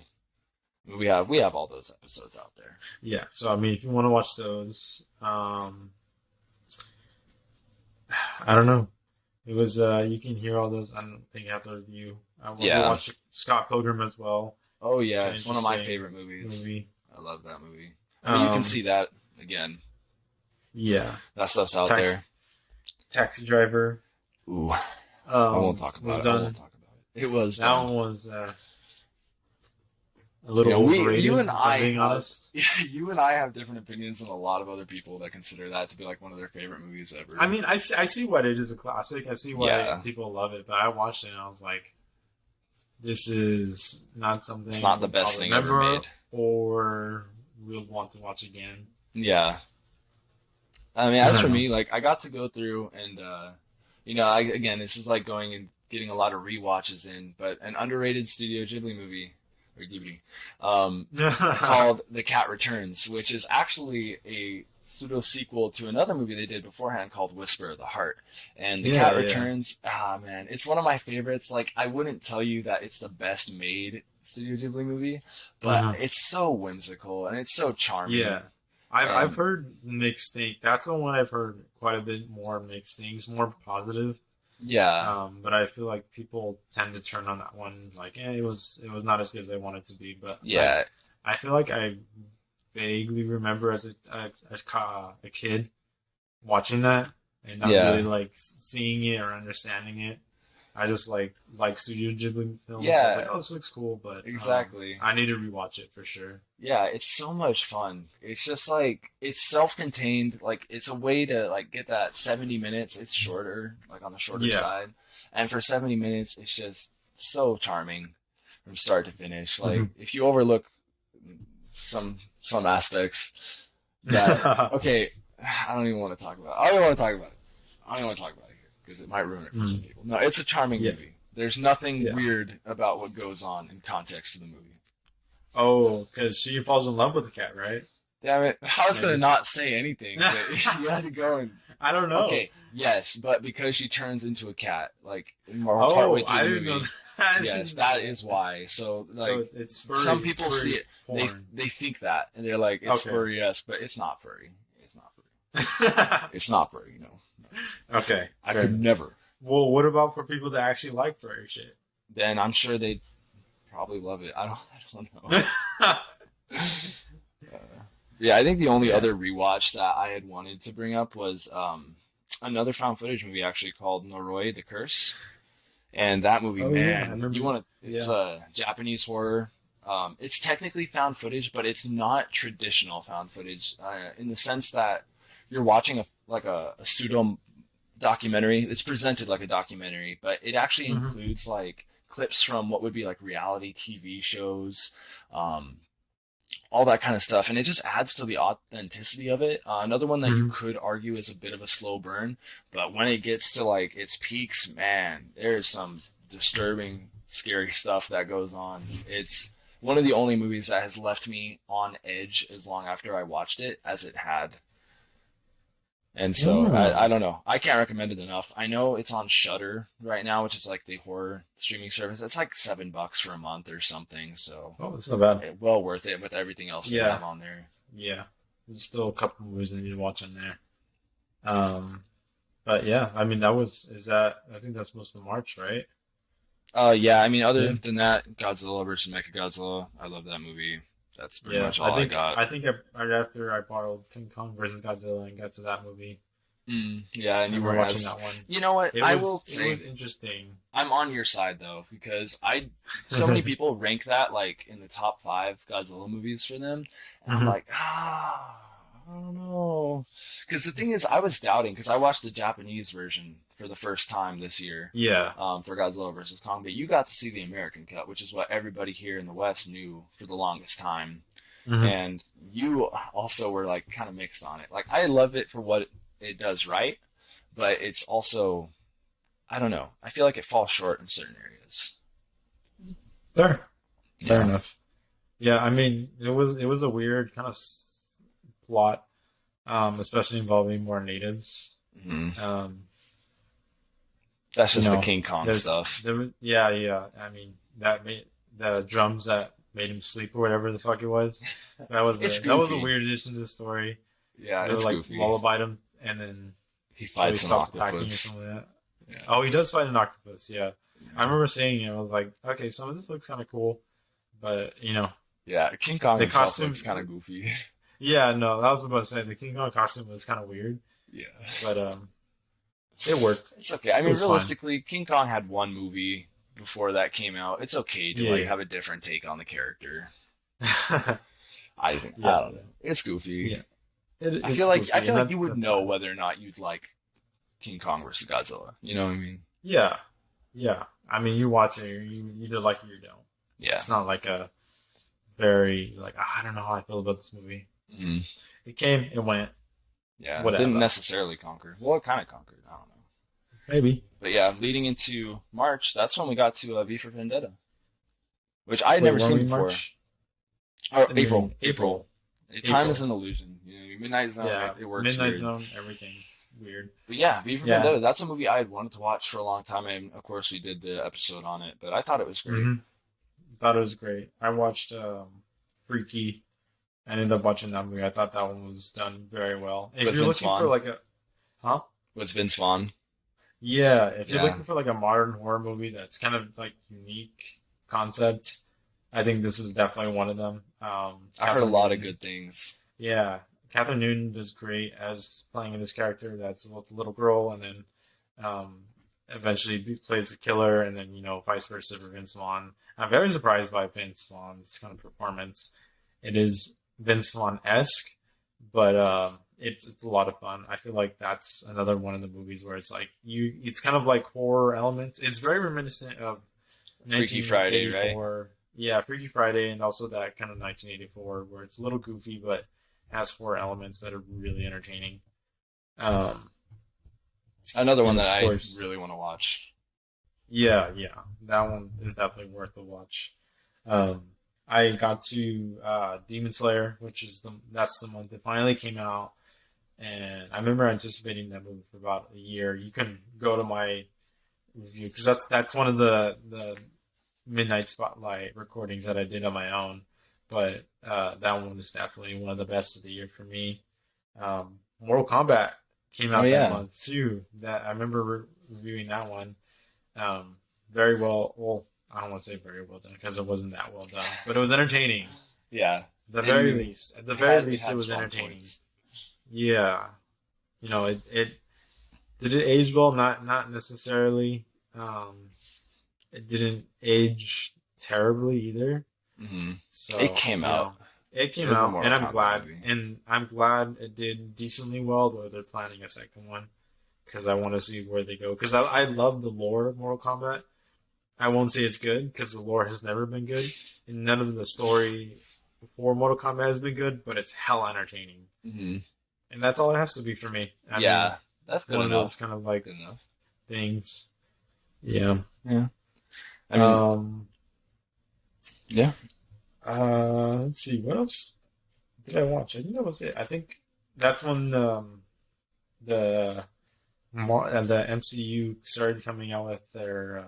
We have all those episodes out there. Yeah. So I mean, if you want to watch those, I don't know. It was you can hear all those. I don't think I have to review. I want to watch Scott Pilgrim as well. Oh yeah, it's one of my favorite movies. I love that movie. I mean, you can see that again. Yeah, that stuff's out there. Taxi Driver. Ooh, I won't talk about it. It was that one was a little overrated. You and I, being honest. You and I have different opinions than a lot of other people that consider that to be like one of their favorite movies ever. I mean, I see why it is a classic. I see why people love it, but I watched it and I was like, this is not something. It's not the best thing ever made, or we'll want to watch again. Yeah. I mean, as for me, like I got to go through and, you know, again, this is like going and getting a lot of rewatches in, but an underrated Studio Ghibli movie, or Ghibli, called The Cat Returns, which is actually a pseudo sequel to another movie they did beforehand called Whisper of the Heart. And The Cat Returns, man, it's one of my favorites. Like, I wouldn't tell you that it's the best made Studio Ghibli movie, but it's so whimsical and it's so charming. Yeah. I've heard mixed things. That's the one I've heard quite a bit more mixed things, more positive. Yeah. But I feel like people tend to turn on that one like, it was not as good as I wanted it to be. But yeah, I feel like I vaguely remember as a kid watching that and not really like seeing it or understanding it. I just like Studio Ghibli films. Yeah. So I was like, oh, this looks cool, but exactly. I need to rewatch it for sure. Yeah, it's so much fun. It's just like it's self-contained. Like it's a way to like get that 70 minutes. It's shorter, like on the shorter side, and for 70 minutes, it's just so charming from start to finish. Like if you overlook some aspects, that. Okay, I don't even want to talk about it. I don't even want to talk about it. I don't even want to talk about it here because it might ruin it for some people. No, it's a charming Yeah. movie. There's nothing Yeah. weird about what goes on in context of the movie. Oh, because she falls in love with the cat, right? Damn it. I was going to Maybe. not say anything, but you had to go and... I don't know. Okay, yes, but because she turns into a cat, like, Oh, partway through I the didn't movie. know that. Yes, that is why. So, like, So it's furry. some people it's furry see it. They porn. they think that, and they're like, it's Okay. furry, yes, but it's not furry. It's not furry. It's not furry, no. Okay. I fair could enough. never. Well, what about for people that actually like furry shit? Then I'm sure they'd probably love it. I don't know. Yeah, I think the only Yeah. other rewatch that I had wanted to bring up was another found footage movie actually called Noroi: The Curse. And that movie, Oh, yeah, I man, remember. you want to? It's a Japanese horror. It's technically found footage, but it's not traditional found footage in the sense that you're watching a pseudo documentary. It's presented like a documentary, but it actually Mhm. includes like clips from what would be like reality TV shows, all that kind of stuff, and it just adds to the authenticity of it. Another one that you could argue is a bit of a slow burn, but when it gets to like its peaks, man, there's some disturbing, scary stuff that goes on. It's one of the only movies that has left me on edge as long after I watched it as it had. And so I don't know. I can't recommend it enough. I know it's on Shudder right now, which is like the horror streaming service. It's like $7 for a month or something. So Oh, it's not bad. well worth it with everything else they Yeah. have on there. Yeah. There's still a couple movies I need to watch on there. But yeah, I mean, I think that's most of March, right? Yeah. I mean, other Yeah. than that, Godzilla versus Mechagodzilla. I love that movie. That's pretty much all I got. I think right after I borrowed King Kong versus Godzilla and got to that movie, Yeah, and I you remember were watching as, that one. you know what? It I was will it say was interesting. I'm on your side though because so many people rank that like in the top 5 Godzilla movies for them, and I'm Mhm. like, I don't know, because the thing is, I was doubting because I watched the Japanese version for the first time this year, Yeah. for Godzilla versus Kong, but you got to see the American cut, which is what everybody here in the West knew for the longest time, Mhm. and you also were like kind of mixed on it. Like I love it for what it does right, but it's also I don't know. I feel like it falls short in certain areas. Fair Yeah. enough. Yeah, I mean, it was a weird kind of plot, especially involving more natives. hmm Um, That's you just the know, King Kong there's stuff. yeah. I mean, that made the drums that made him sleep or whatever the fuck it was. That was It's that was a goofy. weird addition to the story. Yeah, They were it's like goofy. lullabied him, and then He so he fights an stopped attacking or octopus. something like that. Yeah. Oh, he does fight an octopus. Yeah, I remember seeing it. I was like, okay, some of this looks kind of cool, but Yeah, King Kong the himself costume- looks kind of goofy. yeah, no, that was what I was about to say. The King Kong costume was kind of weird, Yeah. but it worked. It's okay. I It mean, was fine. realistically, King Kong had one movie before that came out. It's okay to like Yeah. have a different take on the character. yeah, I think. Yeah. I don't know. It's goofy. Yeah. I feel like you would know whether or not you'd like King Kong versus Godzilla. You know what I mean? Yeah, yeah. I mean, you watch it, you either like it or you don't. Yeah. It's not like a very like I don't know how I feel about this movie. Mhm. It came, it went, Yeah. It Whatever. didn't necessarily conquer. Well, it kind of conquered. I don't know. maybe. But yeah, leading into March, that's when we got to V for Vendetta, which I had Wait, never were seen we before. March? Oh, I mean, April. April. Time is an illusion. You know, Midnight Zone, Yeah, it works Midnight weird. Zone, everything's weird. But yeah, V for Yeah. Vendetta, that's a movie I had wanted to watch for a long time, and of course we did the episode on it, but I thought it was great. Mhm. Thought it was great. I watched Freaky. I ended up watching that movie. I thought that one was done very well. If With you're Vince looking for Vaughn? like a, huh? With Vince Vaughn. Yeah, if you're Yeah. looking for like a modern horror movie that's kind of like unique concept, I think this is definitely one of them. I've heard a Catherine lot of Newton- good things. Yeah, Catherine Newton does great as playing this character that's a little girl, and then eventually plays the killer, and then vice versa for Vince Vaughn. I'm very surprised by Vince Vaughn's kind of performance. It is Vince Vaughn-esque, but it's a lot of fun. I feel like that's another one of the movies where it's like it's kind of like horror elements. It's very reminiscent of Freaky Friday, right? 1984. Yeah, Freaky Friday, and also that kind of 1984 where it's a little goofy, but has horror elements that are really entertaining. Another one And that of I course, really want to watch. yeah, that one is definitely worth the watch. Um, I got to Demon Slayer, which is that's the month it finally came out, and I remember anticipating that movie for about a year. You can go to my review because that's one of the Midnite Spotlight recordings that I did on my own, but that one was definitely one of the best of the year for me. Mortal Kombat came Oh out that yeah, month too. That I remember reviewing that one. Very well. Well, I don't want to say very well done because it wasn't that well done, but it was entertaining. yeah. The It, very least, at the very it least, it had was strong entertaining. points. Yeah, it did it age well? Not necessarily. It didn't age terribly either. Hmm. It So came yeah, out. it It came was a out, and Mortal I'm Kombat glad, movie. it did decently well. Though they're planning a second one because I want to see where they go. Because I love the lore of Mortal Kombat. I won't say it's good because the lore has never been good, and none of the story for Mortal Kombat has been good. But it's hell entertaining, Hmm. and that's all it has to be for me. I mean, Yeah, that's it's good one of those enough. kind of like Good enough. things. Yeah. Yeah. I mean, Um. yeah. Let's see. What else did I watch? I think that was it. I think that's when the the MCU started coming out with their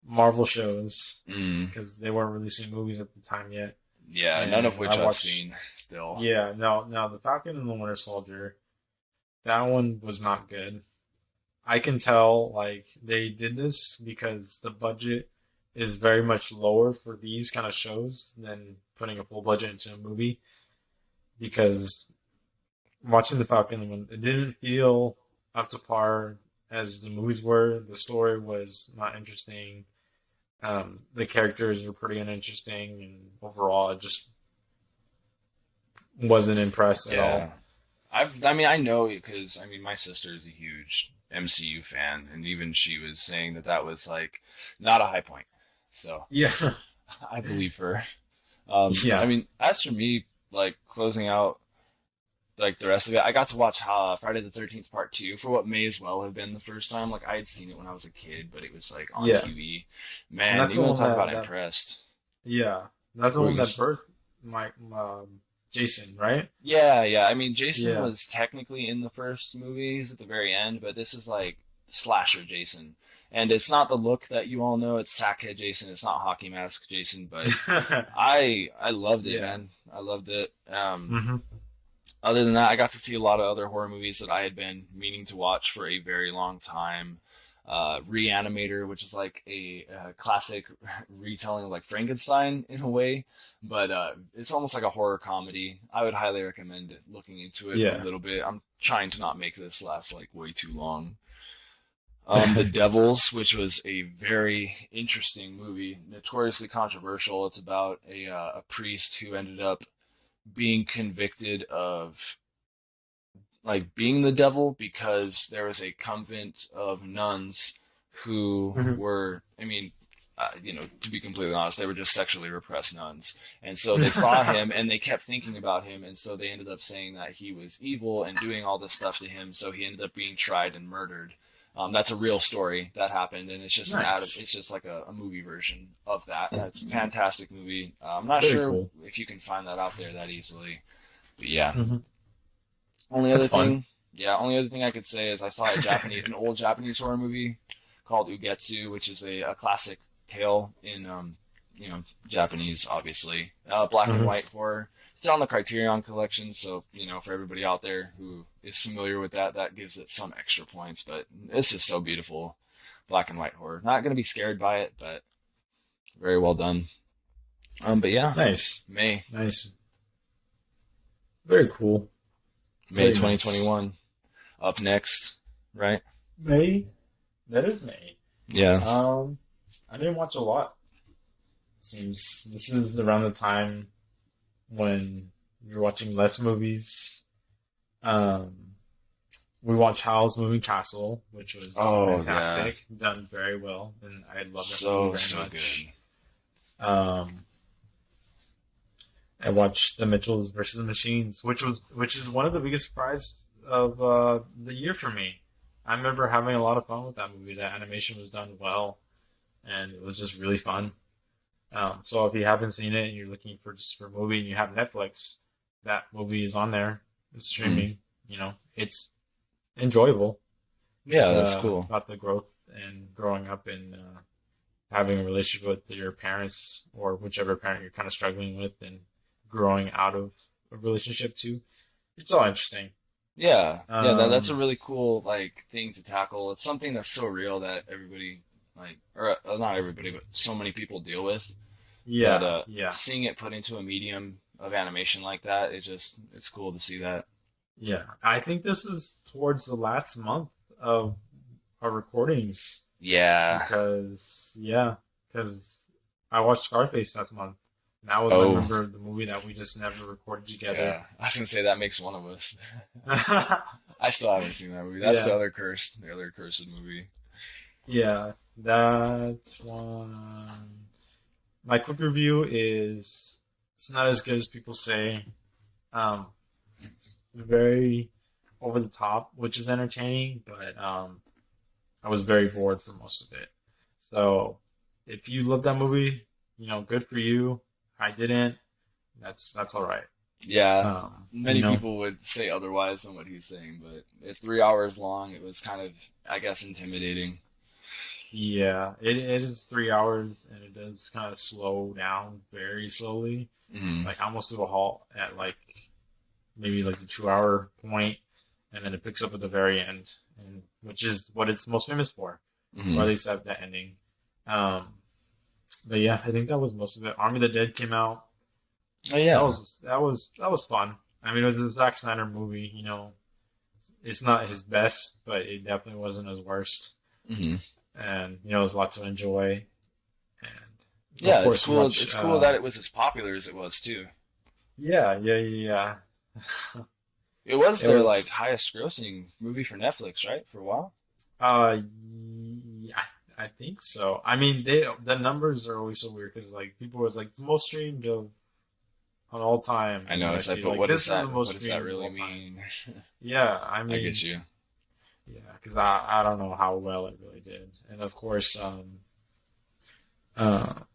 Marvel shows Mm. because they weren't releasing movies at the time yet. Yeah, none of And which I I've watched. seen still. Yeah, no, the Falcon and the Winter Soldier. That one was not good. I can tell like they did this because the budget is very much lower for these kind of shows than putting a full budget into a movie. Because watching the Falcon one, it didn't feel up to par as the movies were. The story was not interesting. The characters were pretty uninteresting, and overall, I just wasn't impressed at all. Yeah. I mean, I know because I mean, my sister is a huge MCU fan, and even she was saying that that was like not a high point. So Yeah, I believe her. I yeah, mean, as for me, like closing out like the rest of it, I got to watch Friday the 13th Part 2 for what may as well have been the first time. Like I had seen it when I was a kid, but it was like on yeah. TV. And Man, that's you the want to one talk about that impressed? yeah, that's the Were one you that birthed my Jason, right? Yeah, yeah. I mean, Jason Yeah, was technically in the first movies at the very end, but this is like slasher Jason. And it's not the look that you all know. It's sackhead Jason. It's not hockey mask Jason, but I loved it, yeah. man. I loved it. Hmm. Other than that, I got to see a lot of other horror movies that I had been meaning to watch for a very long time. Reanimator, which is like a classic retelling of like Frankenstein in a way, but it's almost like a horror comedy. I would highly recommend looking into it a Yeah. little bit. I'm trying to not make this last like way too long. The Devils, which was a very interesting movie, notoriously controversial. It's about a priest who ended up being convicted of like being the devil because there was a convent of nuns who Hmm. were, I mean, to be completely honest, they were just sexually repressed nuns. And so they saw him and they kept thinking about him. And so they ended up saying that he was evil and doing all this stuff to him. So he ended up being tried and murdered. That's a real story that happened. And it's just Nice. it's just like a movie version of that. It's a fantastic movie. I'm not Very sure cool. if you can find that out there that easily. But yeah. Hmm. Only That's other fun. thing, yeah, only other thing I could say is I saw an old Japanese horror movie called Ugetsu, which is a classic tale in, Japanese, obviously. Black and Hmm. white horror. It's on the Criterion Collection, so, for everybody out there who is familiar with that, that gives it some extra points, but it's just so beautiful. Black and white horror. Not going to be scared by it, but very well done. But yeah, Nice, May, nice, very cool. May Very nice. 2021. Up next, right? May. That is May. Yeah. I didn't watch a lot. Seems this is around the time when you're watching less movies. Um, we watched Howl's Moving Castle, which was Oh, fantastic, done very well, and I love that movie very So much. good. I watched The Mitchells versus the Machines, which is one of the biggest surprise of the year for me. I remember having a lot of fun with that movie. The animation was done well, and it was just really fun. So if you haven't seen it and you're looking for a movie and you have Netflix, that movie is on there. It's streaming. You know, it's enjoyable. Yeah, It's, that's cool. about the growth and growing up and having a relationship with your parents or whichever parent you're kind of struggling with and growing out of a relationship too. It's all interesting. Yeah, yeah, that's a Um, really cool like thing to tackle. It's something that's so real that everybody like, or not everybody, but so many people deal with that. yeah, yeah, Seeing it put into a medium of animation like that, it's cool to see that. yeah. I think this is towards the last month of our recordings Yeah. because I watched Scarface last month. And that was, I Oh, remember, the movie that we just never recorded together. yeah. I was gonna say that makes one of us. I still haven't seen that movie. That's Yeah, the other cursed movie. yeah, that one. My quick review is it's not as good as people say. Um, it's very over the top, which is entertaining, but I was very bored for most of it. So if you love that movie, good for you. I didn't. That's all right. Yeah, Um, you many know, people would say otherwise than what he's saying, but it's 3 hours long. It was kind of, I guess, intimidating. yeah, it is 3 hours and it does kind of slow down very slowly, Hmm. like almost to a halt at like maybe like the 2 hour point, and then it picks up at the very end, and which is what it's most famous for, or Hmm. at least that ending. Um, but yeah, I think that was most of it. Army of the Dead came out. Oh That yeah. was that was that was fun. I mean, it was a Zack Snyder movie. It's not his best, but it definitely wasn't his worst. Hmm. And it was a lot to enjoy. And of Yeah, it's course, cool. much. It's cool that it was as popular as it was too. Yeah, yeah, yeah, yeah. It was It their like was. highest grossing movie for Netflix, right? For a while. Uh, yeah, I think so. I mean, the numbers are always so weird because like people was like it's the most streamed of on all time, I and know then I it's like, see but like what does this is the that most what does that streamed of really all time. mean? Yeah, I I get mean, you. yeah, because I don't know how well it really did, and of course,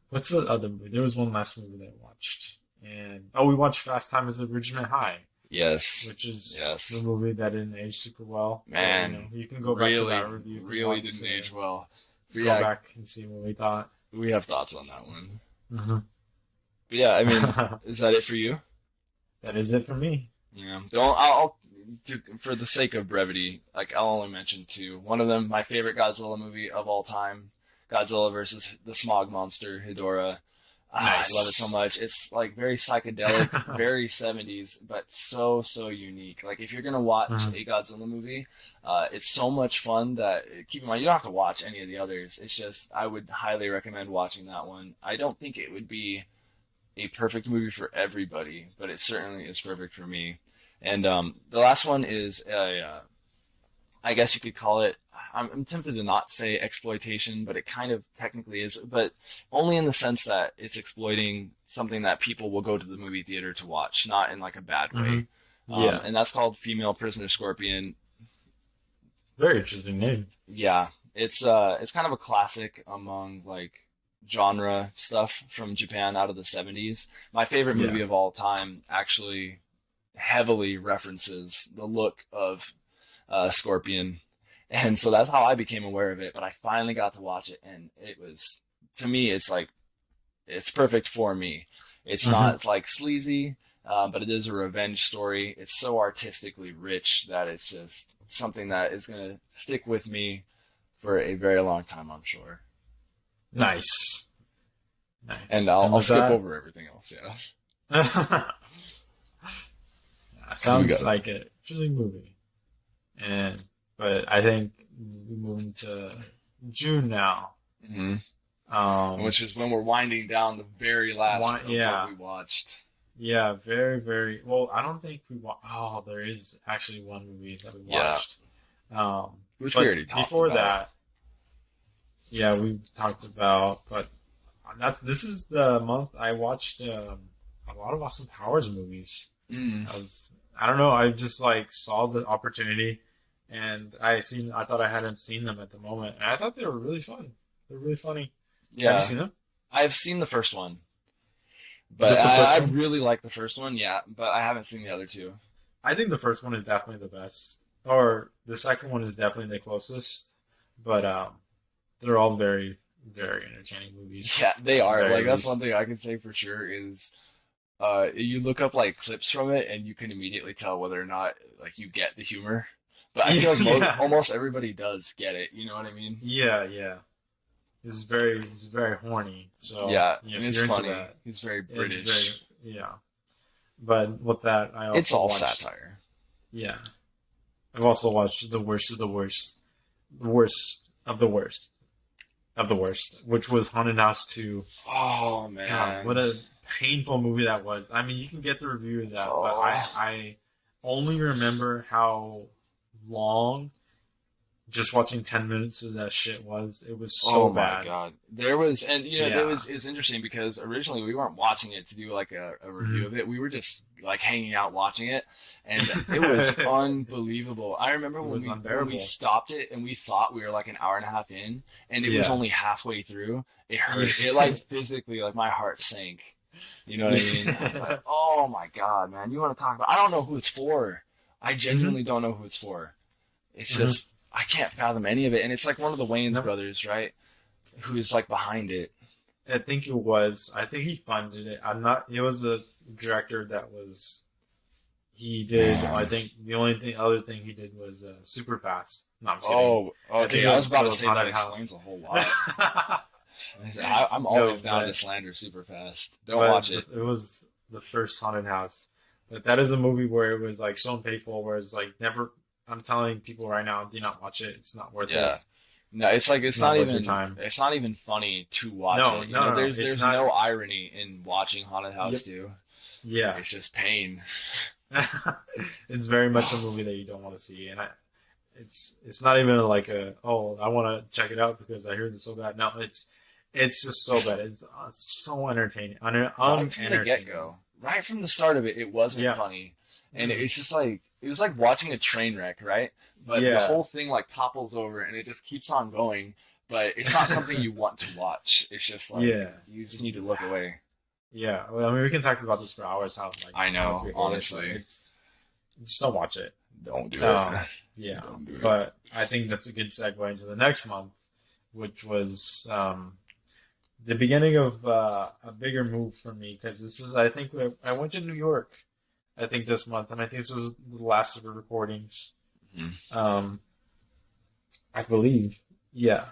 what's the other movie? There was one last movie that I watched, and we watched Fast Times at Ridgemont High, Yes. which is the Yes. movie that didn't age super well. But Man, you can go back to really, that review if you really want didn't to age well. But go yeah, back and see what we thought. we have thoughts on that one. Hmm. But yeah, I mean, is that it for you? That is it for me. Yeah. For the sake of brevity, like I'll only mention two. One of them, my favorite Godzilla movie of all time, Godzilla versus the Smog Monster, Hedorah. Ah, I love it so Nice. much. It's like very psychedelic, very 70s, but so unique. Like if you're gonna watch Mhm. a Godzilla movie, it's so much fun that keep in mind you don't have to watch any of the others. It's just I would highly recommend watching that one. I don't think it would be a perfect movie for everybody, but it certainly is perfect for me. And the last one is I guess you could call it. I'm tempted to not say exploitation, but it kind of technically is, but only in the sense that it's exploiting something that people will go to the movie theater to watch, not in like a bad Hmm. way. Yeah. And that's called Female Prisoner Scorpion. Very interesting name. Yeah, it's kind of a classic among like genre stuff from Japan out of the 70s. My favorite Yeah. movie of all time actually heavily references the look of Scorpion. And so that's how I became aware of it. But I finally got to watch it, and it was, to me, it's like, it's perfect for me. It's Hmm. not like sleazy, but it is a revenge story. It's so artistically rich that it's just something that is going to stick with me for a very long time, I'm sure. Nice. Nice. And And I'll with skip that, over everything else, yeah. Who we sounds got? like an interesting movie. But I think we move into June now. Hmm. Um, Which is when we're winding down the very last of what yeah, we watched. yeah, very, very. Well, I don't think we watched. Oh, there is actually one movie that we Yeah, watched. Um, which we but already talked before about. that, yeah, we talked about. But this is the month I watched. a lot of Austin Powers movies. Mm. I don't know, I just like saw the opportunity, and I thought I hadn't seen them at the moment, and I thought they were really fun. They're really funny. Have you Yeah, seen them? I've seen the first one, but Just the I first one? really like the first one. Yeah, but I haven't seen the other two. I think the first one is definitely the best, or the second one is definitely the closest. But they're all very, very entertaining movies, Yeah, they at the are. very Like that's one least. thing I can say for sure is you look up like clips from it and you can immediately tell whether or not like you get the humor. But I feel like Yeah, almost everybody does get it. You know what I mean? yeah, yeah. It's very horny. So Yeah, yeah, and if it's you're into funny. that, He's very it's British. very yeah. But with that, I It's also all watched satire. yeah, I've also watched the worst of the worst, the worst of the worst of the worst, which was Haunted House 2. Oh God, what man. a painful movie that was. I mean, you can get the review of that, but Oh. I only remember how long just watching 10 minutes of that shit was. It was so Oh my bad. God. There was, and you know, there Yeah. was, it's interesting because originally we weren't watching it to do like a review Mhm. of it. We were just like hanging out watching it and it was unbelievable. I remember It when was we unbearable. stopped it and we thought we were like an hour and a half in and it was Yeah. only halfway through. It Yeah. hurt. It like physically, like my heart sank. You know what I mean? I was like, oh my God, man, you want to talk about, I don't know who it's for. I hmm genuinely don't know who it's for. It's hmm just, I can't fathom any of it. And it's like one of the Wayans No, brothers, right? Who's like behind it. I think it was. I think he funded it. I'm not. It was a director that was. He did. I Man. think the only other thing he did was Super Fast. No, I'm just kidding. Oh, I think okay. it I was was about still to say that Haunted explains House. a whole lot. I'm No, always down to but slander super fast. Don't watch it. it was the first Haunted House. But that is a movie where it was like so painful, where it's like never. I'm telling people right now, do not watch it. It's not worth it. Yeah. No, it's like It's not worth your time. it's not even funny to watch No, it. You know, no. It's there's not. no irony in watching Haunted Yep. House 2. Yeah. It's just pain. It's very much a movie that you don't want to see, and it's not even like a I want to check it out because I hear this so bad. No, it's just so bad. It's so entertaining, Right from the unentertaining. get-go, right from the start of it, it wasn't Yeah, funny, and Mhm. it's just like it was like watching a train wreck, right? But the yeah, whole thing like topples over, and it just keeps on going. But it's not something you want to watch. It's just like yeah, you just need to look away. yeah. Well, I mean, we can talk about this for hours. I How much know, we hate it, but honestly, it's just don't watch it. don't do Um, it. yeah, Don't do it. but I think that's a good segue into the next month, which was the beginning of a bigger move for me because this is I think I went to New York I think this month and I think this was the last of the recordings Mhm. um I believe yeah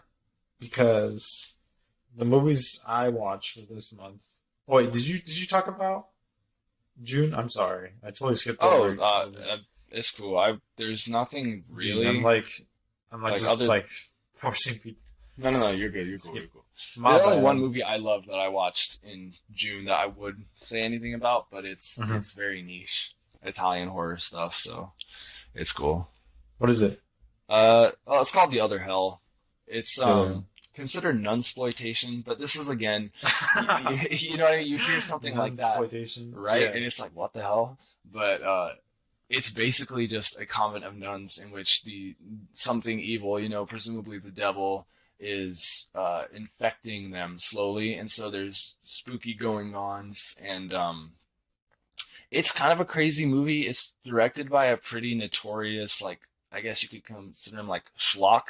because the movies I watched for this month wait did you talk about June? I'm sorry, I totally skipped Oh, over this. it's cool. There's nothing Gee, really I'm like like just other. like forcing people No, no, no. You're good. You're cool. skip You're cool. my There's only one bad. movie I love that I watched in June that I would say anything about, but hmm it's very niche Italian horror stuff, so it's cool. What is it? Oh, it's called The Other Hell. It's The other considered nunsploitation, but this is again, you know what I mean? You hear something like that, exploitation. right? Yeah. And it's like, what the hell? But it's basically just a convent of nuns in which the something evil, you know, presumably the devil, is infecting them slowly, and so there's spooky going ons, and it's kind of a crazy movie. It's directed by a pretty notorious, like I guess you could consider him like schlock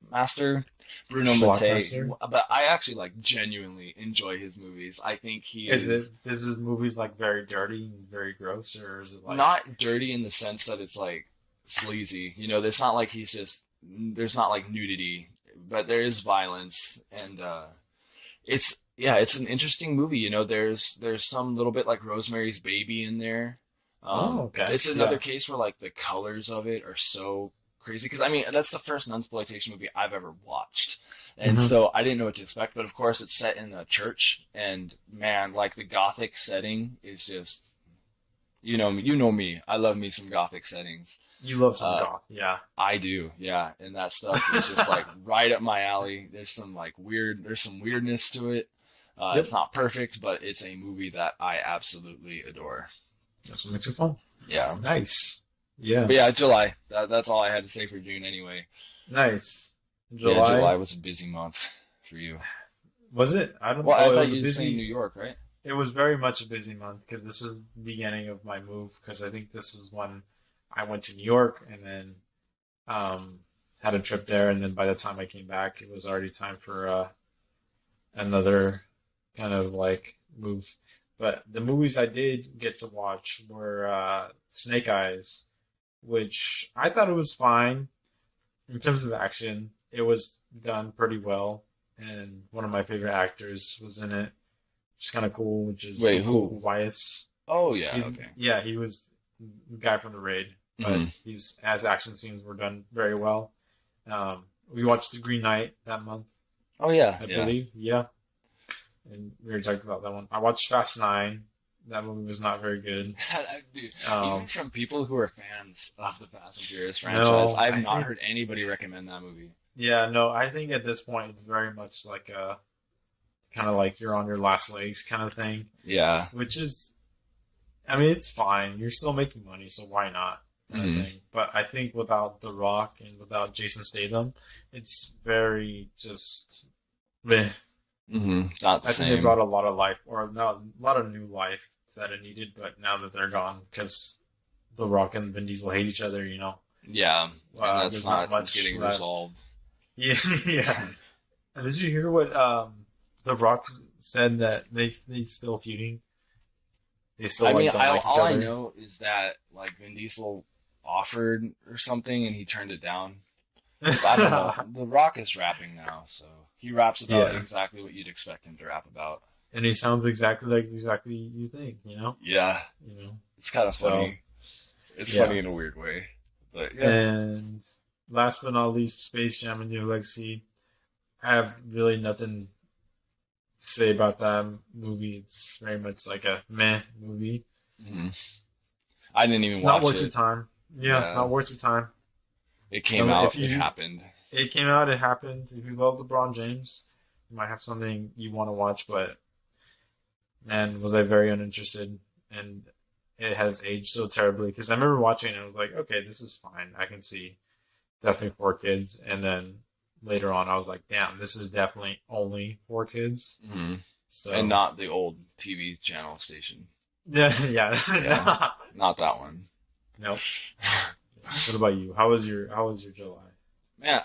master, Bruno Mattei. Schlockmaster. But I actually like genuinely enjoy his movies. I think he is Is his movies like very dirty and very gross, or is it like not dirty in the sense that it's like sleazy. You know, it's not like there's not like nudity, but there is violence, and it's yeah, it's an interesting movie. You know, there's some little bit like Rosemary's Baby in there. Oh, okay. It's another Yeah. case where like the colors of it are so crazy because I mean that's the first nunsploitation movie I've ever watched, and hmm so I didn't know what to expect. But of course, it's set in a church, and man, like the gothic setting is just you know me. I love me some gothic settings. You love some Uh, goth, yeah. I do, yeah, and that stuff is just like right up my alley. There's some weirdness to it. Yep. It's not perfect, but it's a movie that I absolutely adore. That's what makes it fun. Yeah. Nice. Yeah. But yeah, July. That's all I had to say for June anyway. Nice. Yeah, July July. was a busy month for you. Was it? I don't Well, I know. It thought was a you were saying New busy. York, right? It was very much a busy month because this is the beginning of my move. Because I think this is when I went to New York and then um, had a trip there, and then by the time I came back, it was already time for another kind of like move. But the movies I did get to watch were Snake Eyes, which I thought it was fine in terms of action. It was done pretty well, and one of my favorite actors was in it, which is kind of cool. Which is Wait, who? Weiss. Oh yeah, okay. Yeah, he was the guy from the raid, but Mhm. his action scenes were done very well. We watched The Green Knight that month, Oh yeah, I yeah. believe. Yeah, and we already talked about that one. I watched Fast Nine. That movie was not very good. Dude, even Um, from people who are fans of the Fast and Furious no, franchise, I have I not think heard anybody recommend that movie. yeah, no, I think at this point it's very much like a kind of like you're on your last legs kind of thing, Yeah. which is, I mean, it's fine. You're still making money, so why not? Kind Mhm. of thing. But I think without The Rock and without Jason Statham, it's very just meh. Not the I think they same. brought a lot of life, or not a lot of new life that it needed. But now that they're gone, because The Rock and Vin Diesel hate each other, Yeah, and that's there's not not much getting left. resolved. Yeah, yeah. And did you hear what The Rock said that they still feuding? They still I mean, don't like each all I other. know is that like Vin Diesel offered or something and he turned it down. But I don't know. The Rock is rapping now, so he raps about Yeah, exactly what you'd expect him to rap about. and he sounds exactly like exactly you think, Yeah, you know. it's kind of So funny. It's yeah, funny in a weird way, but yeah. and last but not least, Space Jam: A New Legacy. I have really nothing to say about that movie. It's very much like a meh movie. Mhm. I didn't even Not watch worth your it. time. Yeah, Yeah, not worth your time. it came out. If It you happened. it came out, it happened. If you love LeBron James, you might have something you want to watch, but man, was I very uninterested, and it has aged so terribly. Because I remember watching it, and I was like, okay, this is fine. I can see definitely for kids, and then later on, I was like, damn, this is definitely only for kids. hmm And So not the old TV channel station. yeah, yeah, Yeah, not that one. nope. What about you? How was your July? Man,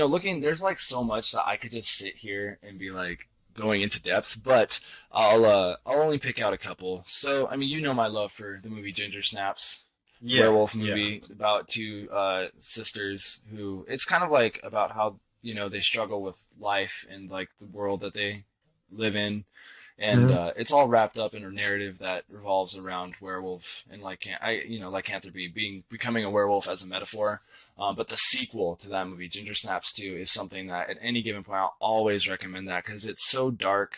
looking, there's like so much that I could just sit here and be like going into depth, but I'll only pick out a couple. So, I mean, you know my love for the movie Ginger Snaps, Yeah, werewolf yeah. movie about two sisters who it's kind of like about how, they struggle with life and like the world that they live in. And Hmm. it's all wrapped up in a narrative that revolves around werewolf and lycanthropy, becoming a werewolf as a metaphor. But the sequel to that movie, Ginger Snaps 2, is something that at any given point I'll always recommend that because it's so dark.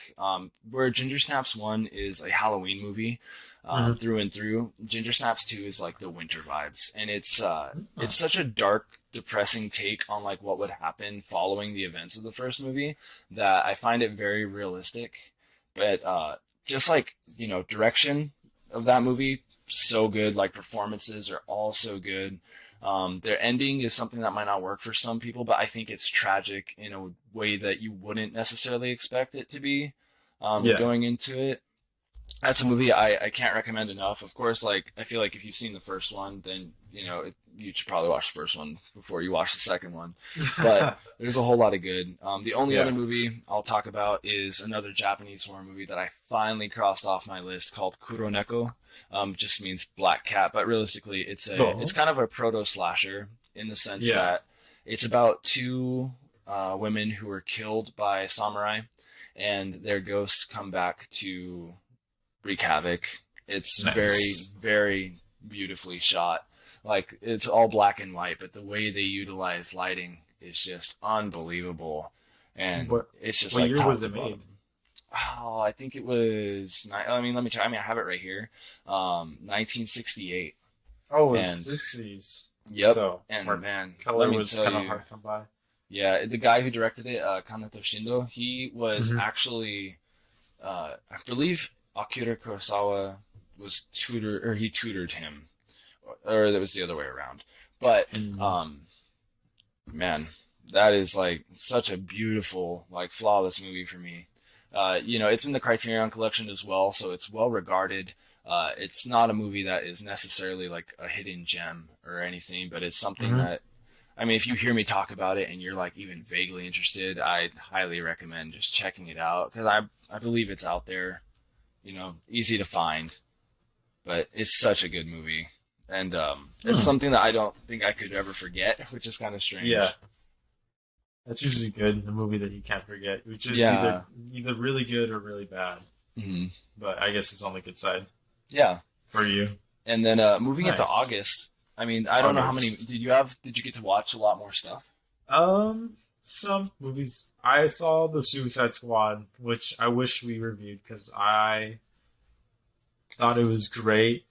Where Ginger Snaps 1 is a Halloween movie Hmm. through and through, Ginger Snaps 2 is like the winter vibes, and it's Oh, such a dark, depressing take on like what would happen following the events of the first movie that I find it very realistic. But just like direction of that movie, so good. Like performances are all so good. Their ending is something that might not work for some people, but I think it's tragic in a way that you wouldn't necessarily expect it to be yeah. going into it. That's a movie I can't recommend enough. Of course, like I feel like if you've seen the first one, then you should probably watch the first one before you watch the second one. But there's a whole lot of good. The only other Yeah. movie I'll talk about is another Japanese horror movie that I finally crossed off my list called Kuroneko. Just means black cat, but realistically, it's Oh, kind of a proto slasher in the sense yeah. that it's about two women who were killed by samurai, and their ghosts come back to wreak havoc. It's very, Nice. very beautifully shot. Like it's all black and white, but the way they utilize lighting is just unbelievable, and What it's just what like year top was to it made? bottom. Oh, I think it was. I mean, let me try. I mean, I have it right here. 1968, Oh, it was and 60s. yep. So And where man, let color me was tell kind of you, hard to come by. yeah, the guy who directed it, Kaneto Shindo, he was Hmm. actually I believe Akira Kurosawa he tutored him, or that was the other way around. But man, that is like such a beautiful, like flawless movie for me. It's in the Criterion Collection as well, so it's well regarded. It's not a movie that is necessarily like a hidden gem or anything, but it's something that, I mean, if you hear me talk about it and you're like even vaguely interested, I'd highly recommend just checking it out because I believe it's out there, easy to find, but it's such a good movie. And it's something that I don't think I could ever forget, which is kind of strange. Yeah. That's usually good, a movie that you can't forget, which is either really good or really bad. Mm-hmm. But I guess it's on the good side. Yeah. For you. And then moving into August, I mean, I don't know how many did you get to watch a lot more stuff? Some movies. I saw The Suicide Squad, which I wish we reviewed because I thought it was great.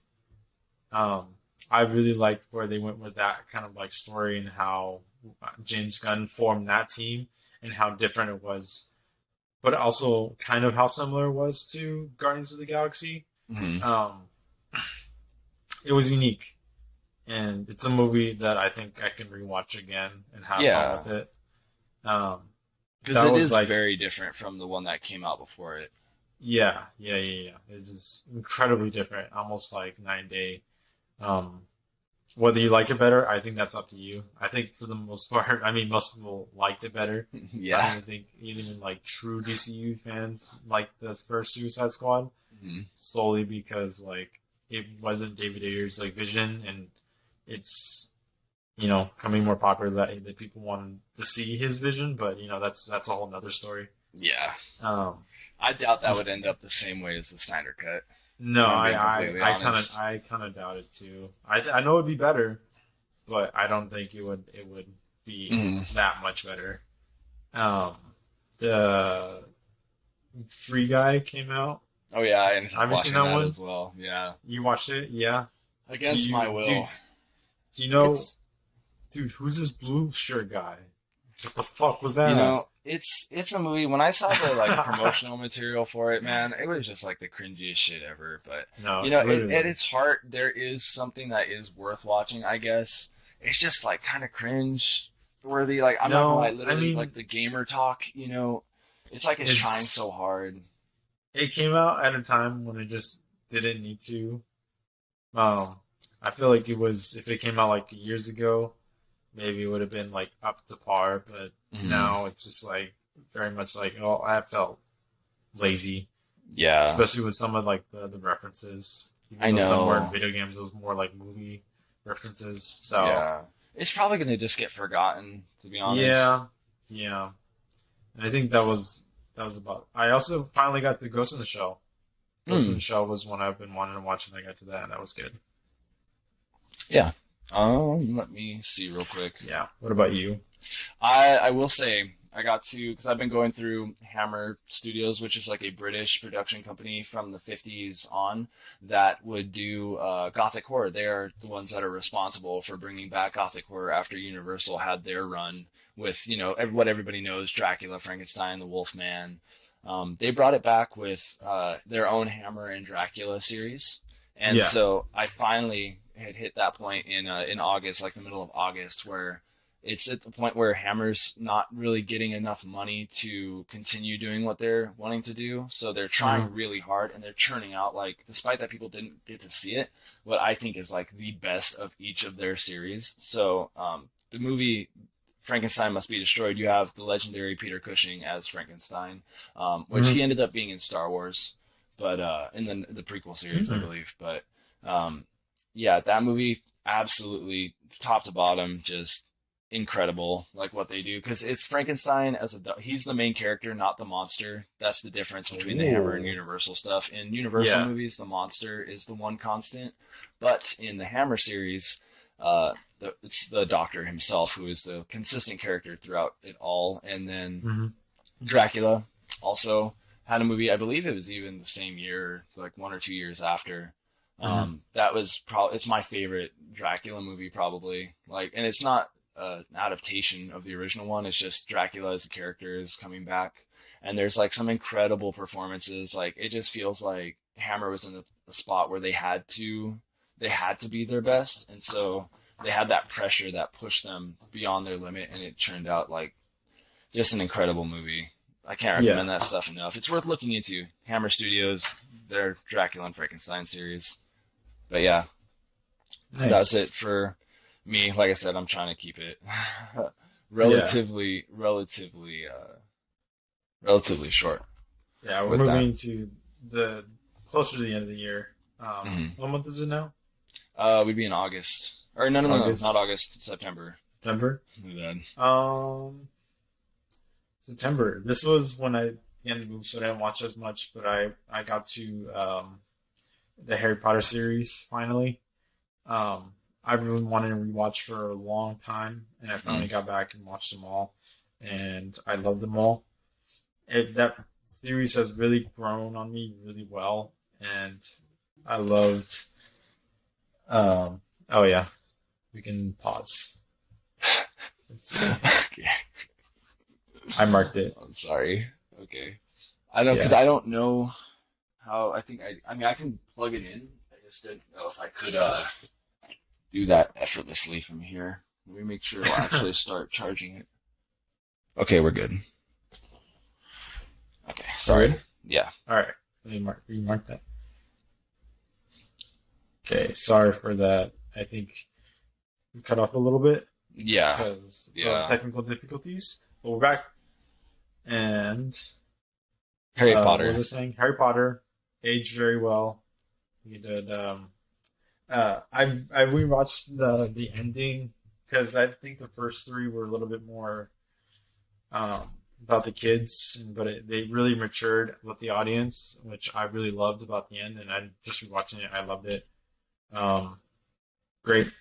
I really liked where they went with that kind of like story and how James Gunn formed that team and how different it was, but also kind of how similar it was to Guardians of the Galaxy. Mm-hmm. It was unique, and it's a movie that I think I can rewatch again and have fun with it. Because it is very different from the one that came out before it. Yeah. It's just incredibly different, almost like 9 Day. Whether you like it better, I think that's up to you. I think for the most part, I mean, most people liked it better. Yeah. I don't think even like true DCU fans like the first Suicide Squad, solely because like it wasn't David Ayer's like vision, and it's coming more popular that people wanted to see his vision. But that's a whole another story. Yeah. I doubt that would end up the same way as the Snyder Cut. No, I kind of doubt it too. I know it'd be better, but I don't think it would be that much better. The Free Guy came out. Oh yeah, I ended up have you seen that one as well? Yeah, you watched it? Yeah, against my will. Do you know, dude? Who's this blue shirt guy? What the fuck was that? It's a movie. When I saw the like promotional material for it, man, it was just like the cringiest shit ever. But at its heart, there is something that is worth watching. I guess it's just like kind of cringe worthy. Like I'm not gonna lie, literally like the gamer talk. It's like it's trying so hard. It came out at a time when it just didn't need to. I feel like if it came out like years ago, maybe it would have been like up to par, but now it's just like very much like, I felt lazy. Yeah. Especially with some of like the references. I know. Somewhere in video games it was more like movie references. So yeah. It's probably gonna just get forgotten, to be honest. Yeah. And I think that was about. I also finally got to Ghost in the Shell. Ghost in the Shell was one I've been wanting to watch, and I got to that, and that was good. Yeah. Let me see real quick. Yeah. What about you? I will say I got to, because I've been going through Hammer Studios, which is like a British production company from the 50s on that would do Gothic horror. They are the ones that are responsible for bringing back Gothic horror after Universal had their run with, what everybody knows, Dracula, Frankenstein, the Wolfman. They brought it back with their own Hammer and Dracula series. And so I finally had hit that point in August, like the middle of August, where it's at the point where Hammer's not really getting enough money to continue doing what they're wanting to do. So they're trying really hard, and they're churning out, like, despite that people didn't get to see it, what I think is like the best of each of their series. So the movie Frankenstein Must Be Destroyed, you have the legendary Peter Cushing as Frankenstein, which he ended up being in Star Wars, but in the prequel series, I believe. But that movie, absolutely top to bottom, just incredible, like what they do, because it's Frankenstein he's the main character, not the monster. That's the difference between the Hammer and Universal stuff. In Universal movies, the monster is the one constant, but in the Hammer series, it's the Doctor himself who is the consistent character throughout it all. And then Dracula also had a movie, I believe it was even the same year, like 1 or 2 years after. That was it's my favorite Dracula movie, probably. Like, and it's not an adaptation of the original one. It's just Dracula as a character is coming back, and there's like some incredible performances. Like it just feels like Hammer was in a spot where they had to be their best, and so they had that pressure that pushed them beyond their limit, and it turned out like just an incredible movie. I can't recommend that stuff enough. It's worth looking into. Hammer Studios, their Dracula and Frankenstein series. But yeah, that's it for me. Like I said, I'm trying to keep it relatively short. Yeah, we're moving to the closer to the end of the year. What month is it now? We'd be in August. Or no, not August. September. September? My bad. September. This was when I began to move, so I didn't watch as much, but I got to the Harry Potter series finally. I've been wanting to rewatch for a long time, and I finally got back and watched them all, and I love them all. That series has really grown on me really well, and I loved. Oh yeah, we can pause. Okay. I marked it. I'm sorry. Okay. I know because I don't know how. I can plug it in. I just didn't know if I could do that effortlessly from here. Let me make sure it'll actually start charging it. Okay, we're good. Okay, sorry. Yeah. All right. Let me mark that. Okay, sorry for that. I think we cut off a little bit. Yeah. Because of technical difficulties. But we're back. And Harry Potter. What was I saying? Harry Potter aged very well. We did. I rewatched the ending because I think the first three were a little bit more about the kids, but they really matured with the audience, which I really loved about the end. And I just rewatching it, I loved it. Great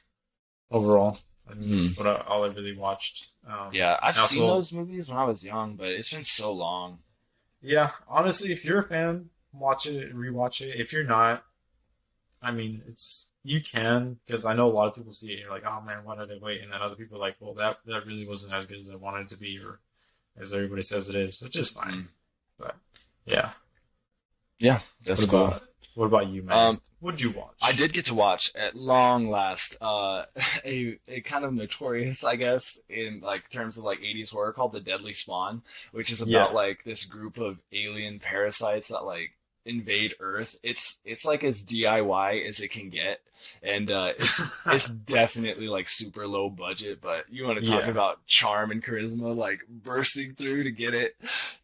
overall. I mean, that's all I really watched. I've seen those movies when I was young, but it's been so long. Yeah, honestly, if you're a fan, watch it and rewatch it. If you're not, I mean, you can, because I know a lot of people see it and you're like, oh man, why did they wait? And then other people are like, well, that really wasn't as good as I wanted it to be, or as everybody says it is, which is fine. But yeah. Yeah, that's cool. What about you, man? What'd you watch? I did get to watch, at long last, a kind of notorious, I guess, in like terms of like 80s horror called The Deadly Spawn, which is about like this group of alien parasites that like invade Earth. It's like as DIY as it can get, and it's definitely like super low budget, but you want to talk about charm and charisma like bursting through to get it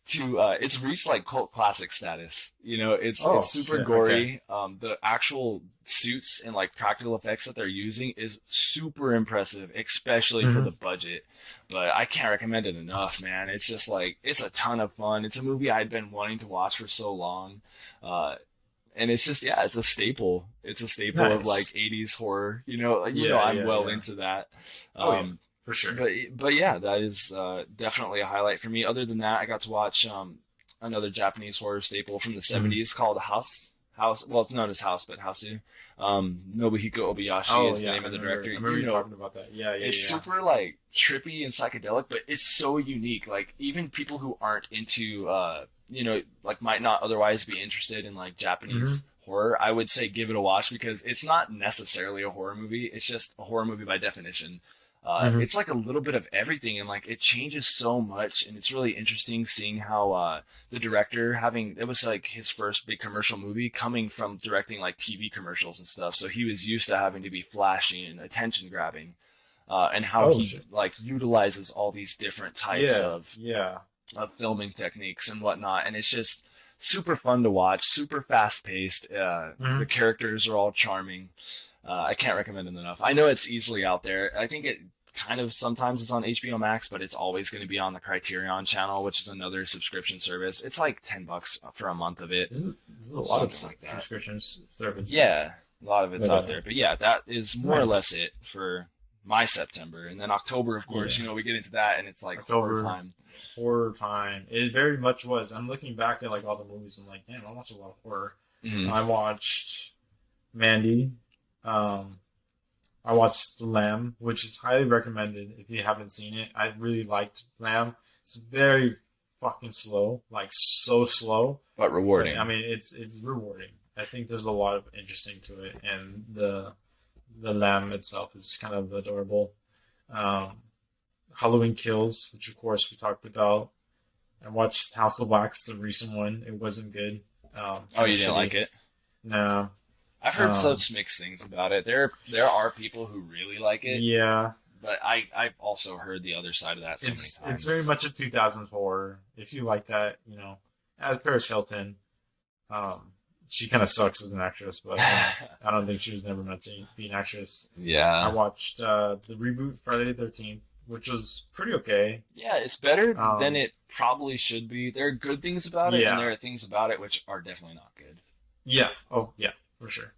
to it's reached like cult classic status. You know, it's super gory. Okay. The actual suits and like practical effects that they're using is super impressive, especially for the budget. But I can't recommend it enough, man. It's just like, it's a ton of fun. It's a movie I'd been wanting to watch for so long. And it's just, it's a staple. It's a staple of like 80s horror. You know, I'm well into that. For sure. But yeah, that is definitely a highlight for me. Other than that, I got to watch another Japanese horror staple from the 70s called House. Well, it's known as House, but Hausu. Nobuhiko Obayashi is the name of the director. I remember you talking about that. It's super like trippy and psychedelic, but it's so unique. Like even people who aren't into, like might not otherwise be interested in like Japanese horror, I would say give it a watch because it's not necessarily a horror movie. It's just a horror movie by definition. It's like a little bit of everything, and like it changes so much, and it's really interesting seeing how the director it was like his first big commercial movie, coming from directing like TV commercials and stuff, so he was used to having to be flashy and attention grabbing, and how he like utilizes all these different types of filming techniques and whatnot, and it's just super fun to watch, super fast paced. The characters are all charming. I can't recommend it enough. I know it's easily out there. I think it kind of sometimes it's on HBO Max, but it's always going to be on the Criterion channel, which is another subscription service. It's like $10 for a month of it. There's a lot of like subscription services. Yeah, a lot of it's out there. But yeah, that is more or less it for my September. And then October, of course, we get into that, and it's like October, horror time. It very much was. I'm looking back at like all the movies and like, damn, I watched a lot of horror. I watched Mandy. I watched The Lamb, which is highly recommended if you haven't seen it. I really liked Lamb. It's very fucking slow, like so slow. But rewarding. But, I mean, it's rewarding. I think there's a lot of interesting to it, and the lamb itself is kind of adorable. Um, Halloween Kills, which of course we talked about. I watched House of Wax, the recent one. It wasn't good. Oh, you didn't like it? No. I've heard such mixed things about it. There are people who really like it. Yeah. But I've also heard the other side of that so many times. It's very much a 2000s horror. If you like that, you know, as Paris Hilton, she kind of sucks as an actress, but I don't think she was never meant to be an actress. Yeah. I watched the reboot Friday the 13th, which was pretty okay. Yeah, it's better than it probably should be. There are good things about it, Yeah. and there are things about it which are definitely not good. Yeah. Oh, yeah, for sure.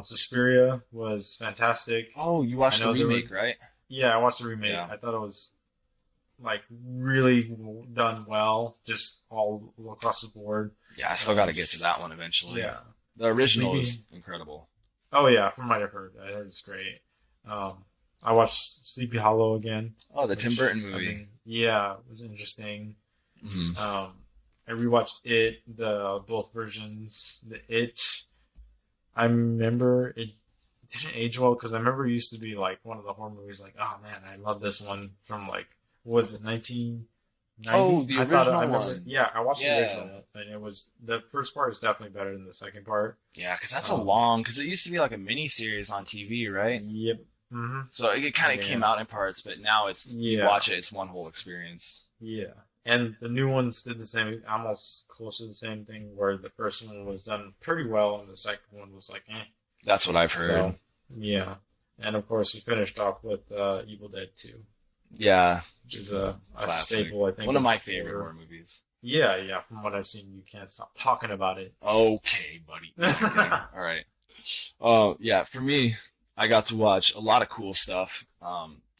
Suspiria was fantastic. Oh, you watched the remake, right? Yeah, I watched the remake. Yeah. I thought it was like really done well, just all across the board. Yeah, I still got to get to that one eventually. Yeah. The original is incredible. Oh yeah, from what I've heard, I heard it's great. I watched Sleepy Hollow again. Oh, the Tim Burton movie. Yeah, it was interesting. Mm-hmm. I rewatched it, both versions. I remember it didn't age well because I remember it used to be like one of the horror movies. Like, oh man, I love this one from like, what was it 1990? Oh, the original one. Yeah, I watched the original, and it was the first part is definitely better than the second part. Yeah, because that's because it used to be like a mini series on TV, right? Yep. Mm-hmm. So it kind of came out in parts, but now you watch it, it's one whole experience. Yeah. And the new ones did the same, almost close to the same thing, where the first one was done pretty well, and the second one was like, eh. That's what I've heard. So, yeah. And of course, we finished off with Evil Dead 2. Yeah. Which is a staple, I think. One of my favorite horror movies. Yeah, yeah. From what I've seen, you can't stop talking about it. Okay, buddy. All right. Yeah, for me, I got to watch a lot of cool stuff.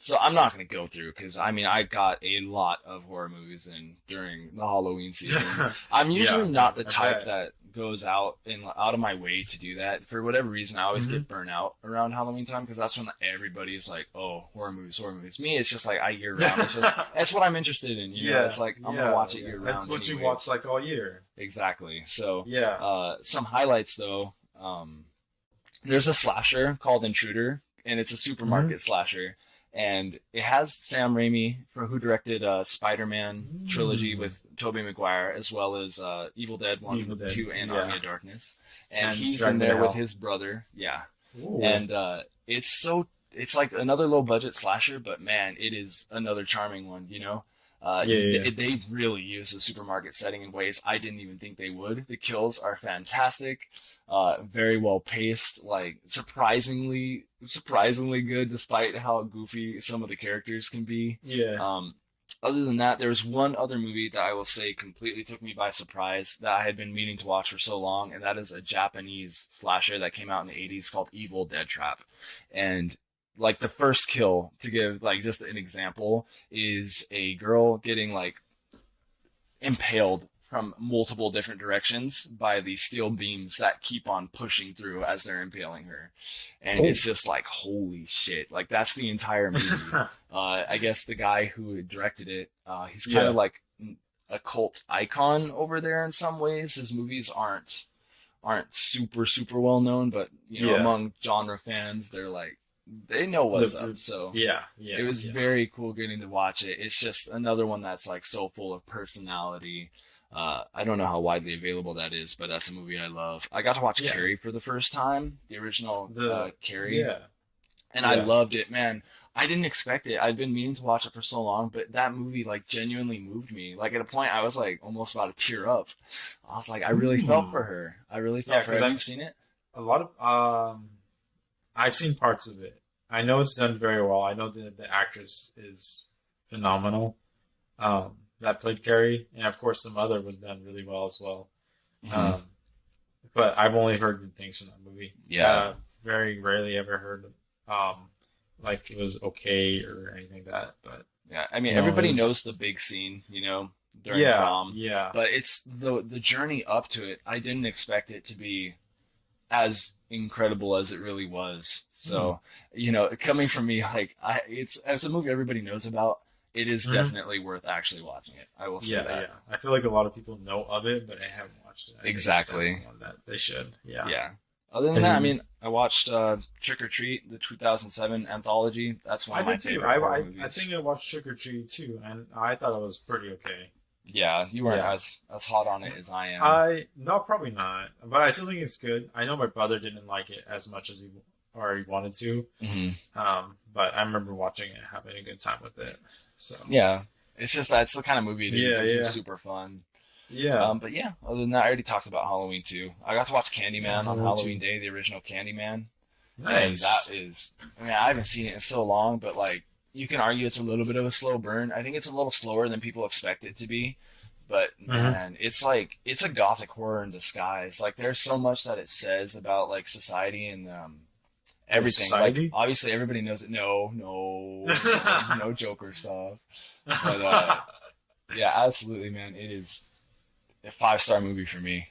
So I'm not going to go through because, I mean, I got a lot of horror movies in during the Halloween season. I'm usually not the type that goes out of my way to do that. For whatever reason, I always get burnt out around Halloween time because that's when everybody is like, oh, horror movies, horror movies. Me, it's just like year round. That's what I'm interested in. You know? It's like, I'm going to watch it year round. That's what you watch like all year. Exactly. So, some highlights though. There's a slasher called Intruder, and it's a supermarket slasher. And it has Sam Raimi, who directed Spider-Man trilogy with Tobey Maguire, as well as Evil Dead 1, 2, and Army of Darkness. And he's in there with his brother. Yeah. Ooh. And it's like another low-budget slasher, but man, it is another charming one, you know? They really use the supermarket setting in ways I didn't even think they would. The kills are fantastic. Very well paced, like surprisingly good, despite how goofy some of the characters can be. Yeah. Other than that, there's one other movie that I will say completely took me by surprise that I had been meaning to watch for so long, and that is a Japanese slasher that came out in the 80s called Evil Dead Trap. And like the first kill, to give like just an example, is a girl getting like impaled from multiple different directions by these steel beams that keep on pushing through as they're impaling her. And it's just like, holy shit. Like, that's the entire movie. I guess the guy who directed it, he's kind of like a cult icon over there in some ways. His movies aren't super, super well known, but, you know, among genre fans, they're like, they know what's up. So it was very cool getting to watch it. It's just another one that's like so full of personality. I don't know how widely available that is, but that's a movie I love. I got to watch Carrie for the first time, the original Carrie. Yeah. And I loved it, man. I didn't expect it. I'd been meaning to watch it for so long, but that movie like genuinely moved me. Like at a point I was like almost about to tear up. I was like, I really felt for her. I really felt for her. Have you seen it? A lot of I've seen parts of it. I know it's done very well. I know that the actress is phenomenal. That played Carrie, and of course the mother was done really well as well. Mm-hmm. But I've only heard good things from that movie. Yeah, very rarely ever heard like it was okay or anything like that. But yeah, I mean everybody knows the big scene, you know, during prom. Yeah, but it's the journey up to it. I didn't expect it to be as incredible as it really was. So, coming from me, like it's a movie everybody knows about. It is definitely worth actually watching it. I will say that. Yeah. I feel like a lot of people know of it, but I haven't watched it. I think Exactly. that's one that they should. Yeah. Yeah. Other than that, I mean, I watched Trick or Treat, the 2007 anthology. That's one I of my did too. favorite horror movies. I think I watched Trick or Treat too, and I thought it was pretty okay. Yeah, you weren't Yeah. as hot on it as I am. No, probably not. But I still think it's good. I know my brother didn't like it as much as he wanted to. But I remember watching it, having a good time with it. So Yeah, it's just that's the kind of movie it is. Yeah, It's yeah. just super fun. yeah, But yeah, other than that, I already talked about Halloween too. I got to watch Candyman on Halloween Halloween too. Day, the original Candyman. And nice. that is, I mean, I haven't seen it in so long, but like, you can argue it's a little bit of a slow burn. I think it's a little slower than people expect it to be. But man, it's like, it's a gothic horror in disguise. Like, there's so much that it says about like society and everything. Society? Like, obviously, everybody knows it. No, no Joker stuff. But yeah, absolutely, man. It is a 5-star movie for me.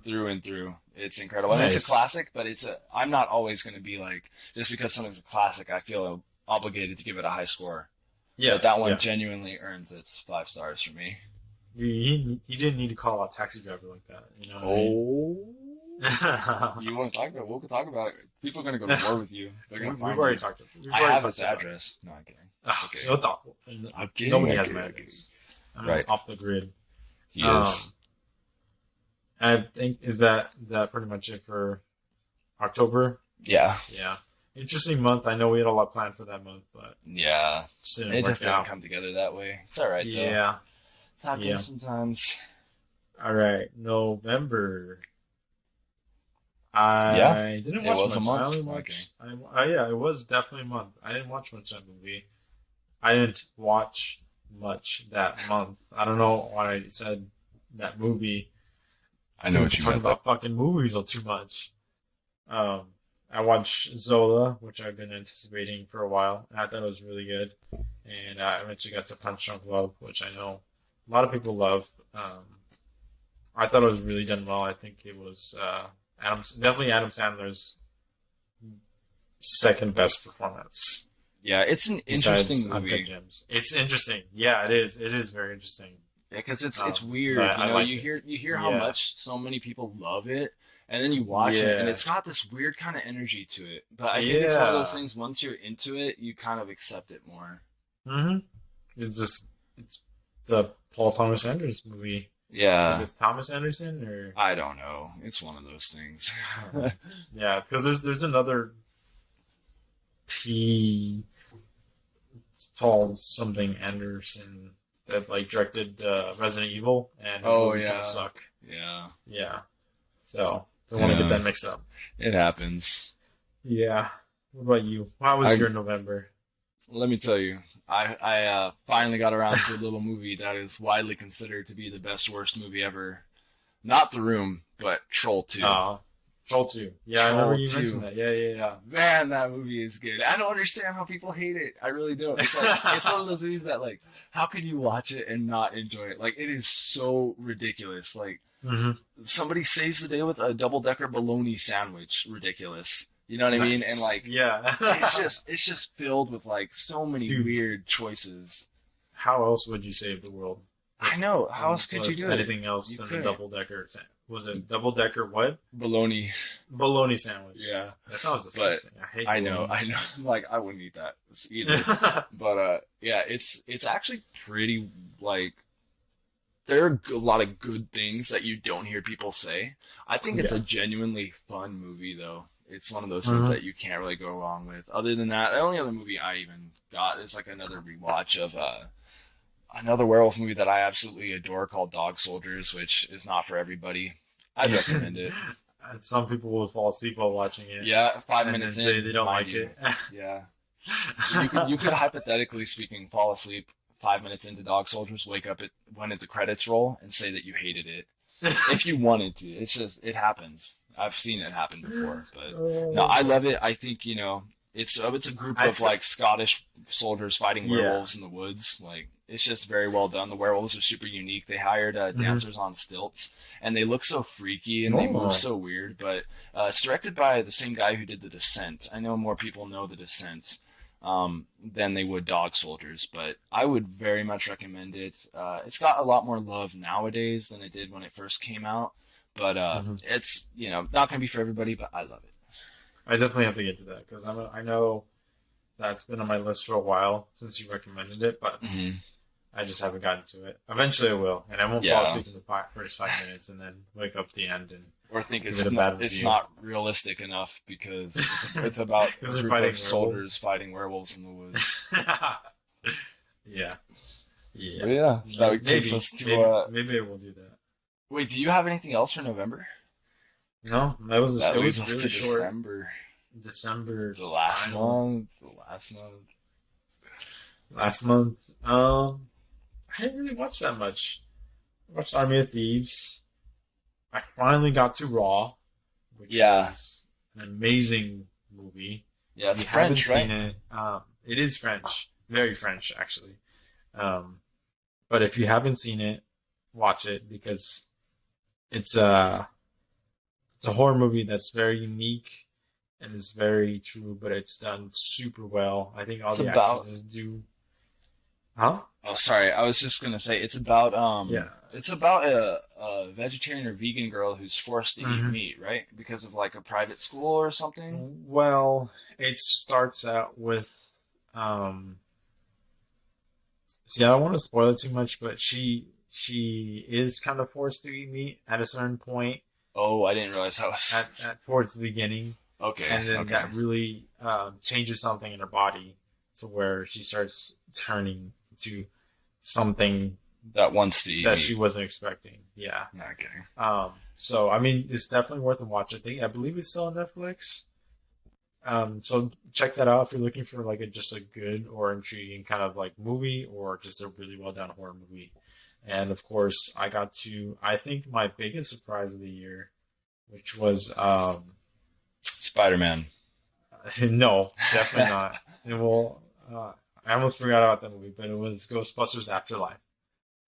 Through and through. It's incredible. And it's Nice. a classic, but I'm not always going to be like, just because something's a classic, I feel obligated to give it a high score. Yeah, But that one yeah. genuinely earns its 5 stars for me. You didn't need to call out Taxi Driver like that. You know what I mean? You want to talk about it? We'll talk about it. People are going to go to war with you. They're going to We've find already you. talked. We've I already have talked his about it. address. No, I'm kidding. Okay. Okay. What the? I'm kidding. Nobody I'm has kidding, my I'm kidding. address. Right. Off the grid. He is. I think is that pretty much it for October. Yeah. Yeah. Interesting month. I know we had a lot planned for that month, but Yeah. just didn't It work just didn't out. come together that way. It's all right, though. Yeah. It happens Yeah. sometimes. All right. November. I didn't It watch was a much. month. I only watched. Yeah, it was definitely a month. I didn't watch much of that movie. I didn't watch much that month. I don't know why I said that movie. I know what you talk meant. about fucking movies all too much. I watched Zola, which I've been anticipating for a while, and I thought it was really good. And I eventually got to Punch Drunk Love, which I know a lot of people love. I thought it was really done well. I think it was definitely Adam Sandler's second best performance. Yeah, it's an besides interesting Uncut movie. Gems. It's interesting. Yeah, it is. It is very interesting. Yeah, because it's weird. but I liked You it. hear how Yeah. much so many people love it, and then you watch it, and Yeah. it's got this weird kind of energy to it. But I think it's one of those Yeah. things. Once you're into it, you kind of accept it more. Mm-hmm. It's a Paul Thomas Anderson movie. Is Yeah, it Thomas Anderson or I don't know. It's one of those things. yeah? Because there's another P. Paul something Anderson that like directed Resident Evil, and his Oh, movies yeah. kind of suck. Yeah, Yeah, so don't want to Yeah. get that mixed up. it happens. Yeah. What about you? How was your November? Let me tell you, I finally got around to a little movie that is widely considered to be the best worst movie ever. Not The Room, but Troll 2. Troll 2. Yeah, I Troll remember you 2. mentioned that. Yeah. Man, that movie is good. I don't understand how people hate it. I really don't. It's like it's one of those movies that like, how can you watch it and not enjoy it? Like, it is so ridiculous. Like, Mm-hmm. somebody saves the day with a double-decker bologna sandwich. Ridiculous. You know what I mean? And like, yeah. it's just filled with like so many Dude. weird choices. How else would you save the world? I know. How else could you do it? Anything else You than a couldn't. double decker? Was it double decker what? Bologna. Bologna sandwich. Yeah. That sounds disgusting. I hate. I know. bologna. Like, I wouldn't eat that either. But yeah, it's actually pretty like there are a lot of good things that you don't hear people say. I think it's Yeah. a genuinely fun movie though. It's one of those things that you can't really go wrong with. Other than that, the only other movie I even got is like another rewatch of another werewolf movie that I absolutely adore called Dog Soldiers, which is not for everybody. I'd recommend it. Some people will fall asleep while watching it. Yeah, 5 and minutes then say in, they don't mind like you. it. Yeah. So you could hypothetically speaking fall asleep 5 minutes into Dog Soldiers, wake up when the credits roll, and say that you hated it. If you wanted to, it's just it happens. I've seen it happen before, but no, I love it. I think It's a group I of s- like Scottish soldiers fighting yeah. werewolves in the woods. Like it's just very well done. The werewolves are super unique. They hired Hmm. dancers on stilts, and they look so freaky and they move Oh. so weird. But it's directed by the same guy who did The Descent. I know more people know The Descent than they would Dog Soldiers, but I would very much recommend it. It's got a lot more love nowadays than it did when it first came out. But Hmm. it's not gonna be for everybody. But I love it. I definitely have to get to that because I know that's been on my list for a while since you recommended it, but Hmm. I just haven't gotten to it. Eventually I will, and I won't fall Yeah. asleep in the first 5 minutes and then wake up at the end and Or think give it a bad it's review. not realistic enough because it's about Because a they're group fighting of soldiers fighting werewolves in the woods. Yeah, yeah. But yeah, that takes Maybe, us to maybe I will do that. wait, do you have anything else for November? No, that was That it leads was us really to short. December. December, The last final, month. The last month. last month. I didn't really watch that much. I watched Army of Thieves. I finally got to Raw, which Yeah. is an amazing movie. Yeah, it's If you haven't French, seen right? it, it is French, very French actually. Um, but if you haven't seen it, watch it because it's a horror movie that's very unique and is very true, but it's done super well. I think all It's the about actors do. Huh? Oh, sorry. I was just gonna say it's about Yeah. a vegetarian or vegan girl who's forced to eat Hmm. meat, right? Because of like a private school or something. Well, it starts out with. See, I don't want to spoil it too much, but she is kind of forced to eat meat at a certain point Oh, I didn't realize that was at towards the beginning, okay. and then Okay. that really changes something in her body to where she starts turning to something That wants to eat that meat. she wasn't expecting. Yeah. Okay. So I mean, it's definitely worth a watch. I believe it's still on Netflix. So check that out if you're looking for like just a good or intriguing kind of like movie or just a really well done horror movie. And of course, I think my biggest surprise of the year, which was Spider-Man. no, definitely not. And well, I almost forgot about that movie, but it was Ghostbusters Afterlife.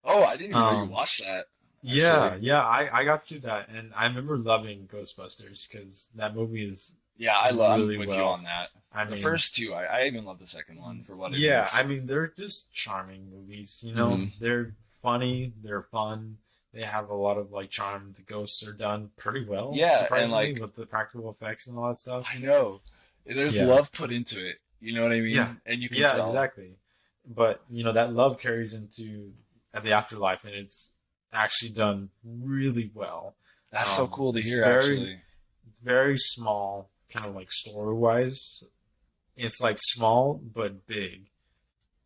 Oh, I didn't even know you Um, watched that. yeah, Actually. yeah, I got to that, and I remember loving Ghostbusters because that movie is Yeah, I'm really with you well. on that. I The mean, first two, I even love the second one for what it yeah, is. I mean, they're just charming movies. Mhm. They're funny, they're fun. They have a lot of like charm. The ghosts are done pretty well, Yeah, and surprisingly, like with the practical effects and all that stuff. I know there's Yeah, love put into it. You know what I yeah, mean? And you can yeah, tell. exactly. But that love carries into at the afterlife, and it's actually done really well. That's so cool to It's hear, very, actually. very small, kind of like story wise. It's like small but big.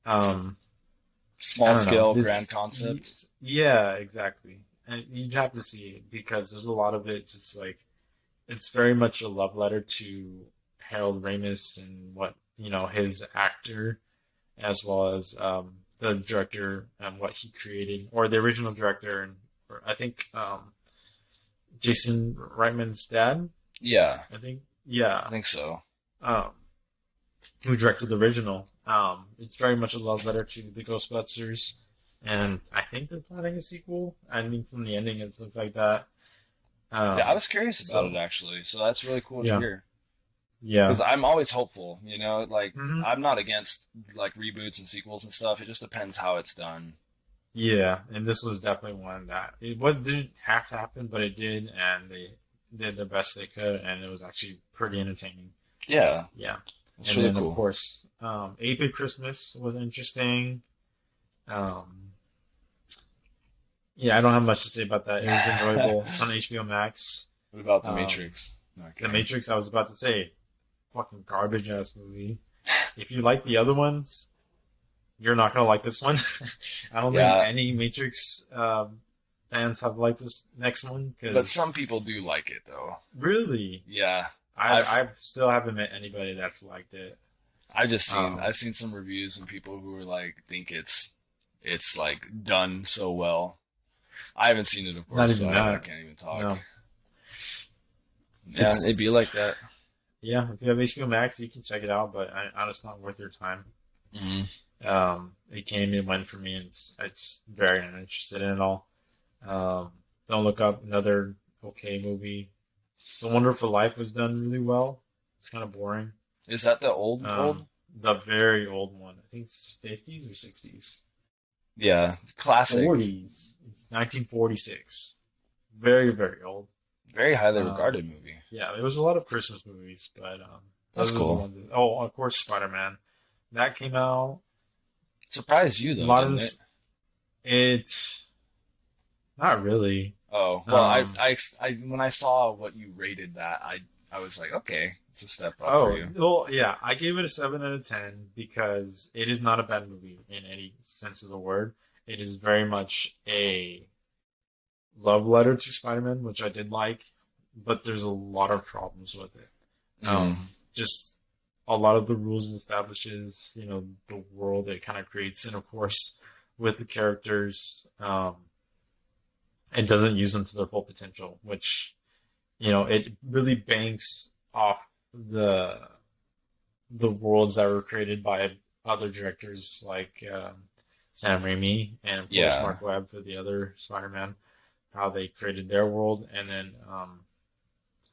Um, I Small don't know. scale, grand concept. Yeah, exactly. And you'd have to see it because there's a lot of it just like it's very much a love letter to Harold Ramis and what his actor, as well as the director and what he created, or the original director, and or I think Jason Reitman's dad. Yeah, I think I yeah, think so. um, who directed the original. It's very much a love letter to the Ghostbusters, and I think they're planning a sequel. I think from the ending it looks like that. Yeah, I was curious about So it actually, so that's really cool to yeah, hear. yeah. Because I'm always hopeful, like Hmm. I'm not against like reboots and sequels and stuff. It just depends how it's done. Yeah, and this was definitely one that didn't have to happen, but it did, and they did the best they could, and it was actually pretty entertaining. Yeah, Yeah, it's and really then of cool. course, 8-Bit Christmas was interesting. Um, yeah, I don't have much to say about that. It was enjoyable. It's on HBO Max. What about The Um, Matrix? The Okay. Matrix, I was about to say, fucking garbage ass movie. If you like the other ones, you're not gonna like this one. I don't think Yeah, any Matrix fans have liked this next one but because some people do like it though. really, Yeah, I I've I still haven't met anybody that's liked it. Um, I've seen some reviews and people who are like think it's like done so well. I haven't seen it, of Not course, so even I that. can't even talk. No, Yeah, it's it'd be like that. yeah, if you have HBO Max, you can check it out, but it's not worth your time. It came and went for me, and it's very uninterested in it all. Don't Look Up, another okay movie. It's a Wonderful Life was done really well. It's kind of boring. Is that the old? The very old one. I think it's 50s or 60s. Yeah, classic. 40s. It's 1946. Very, very old. Very highly regarded movie. Yeah, there was a lot of Christmas movies, but that's cool. Of course, Spider-Man. That came out. Surprised you though, didn't it? It's not really. Oh well, I when I saw what you rated that, I was like, okay, it's a step up for you. Well, yeah, I gave it a 7 out of 10 because it is not a bad movie in any sense of the word. It is very much a love letter to Spider-Man, which I did like, but there's a lot of problems with it. Just a lot of the rules it establishes, the world it kind of creates, and of course, with the characters, it doesn't use them to their full potential, which, it really banks off the worlds that were created by other directors like Sam Raimi and of course Mark Webb for the other Spider-Man, how they created their world, and then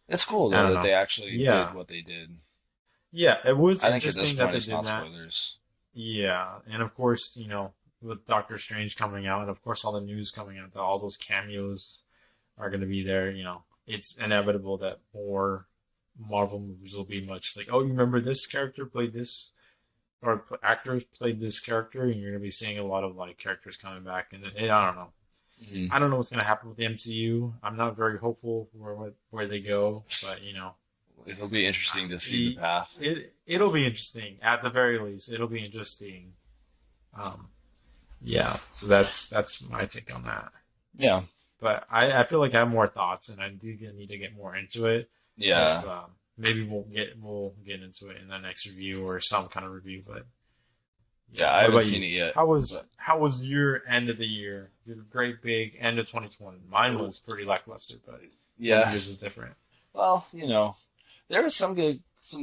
it's cool though that they actually did what they did. Yeah, it was I think at this interesting that point they it's did not that. spoilers. Yeah, and of course, with Doctor Strange coming out, and of course all the news coming out that all those cameos are going to be there, it's inevitable that more Marvel movies will be much like, oh, you remember this character played this, or actors played this character, and you're going to be seeing a lot of like characters coming back, and I don't know. I don't know what's going to happen with the MCU. I'm not very hopeful for where they go, but it'll be interesting to see the path. It'll be interesting at the very least. It'll be interesting. Yeah. So that's my take on that. Yeah. But I feel like I have more thoughts, and I do need to get more into it. Yeah. Maybe we'll get into it in the next review or some kind of review. But yeah, I haven't seen it yet. How was your end of the year? Your great big end of 2020. Mine was pretty lackluster, but yours is different. Well, there were some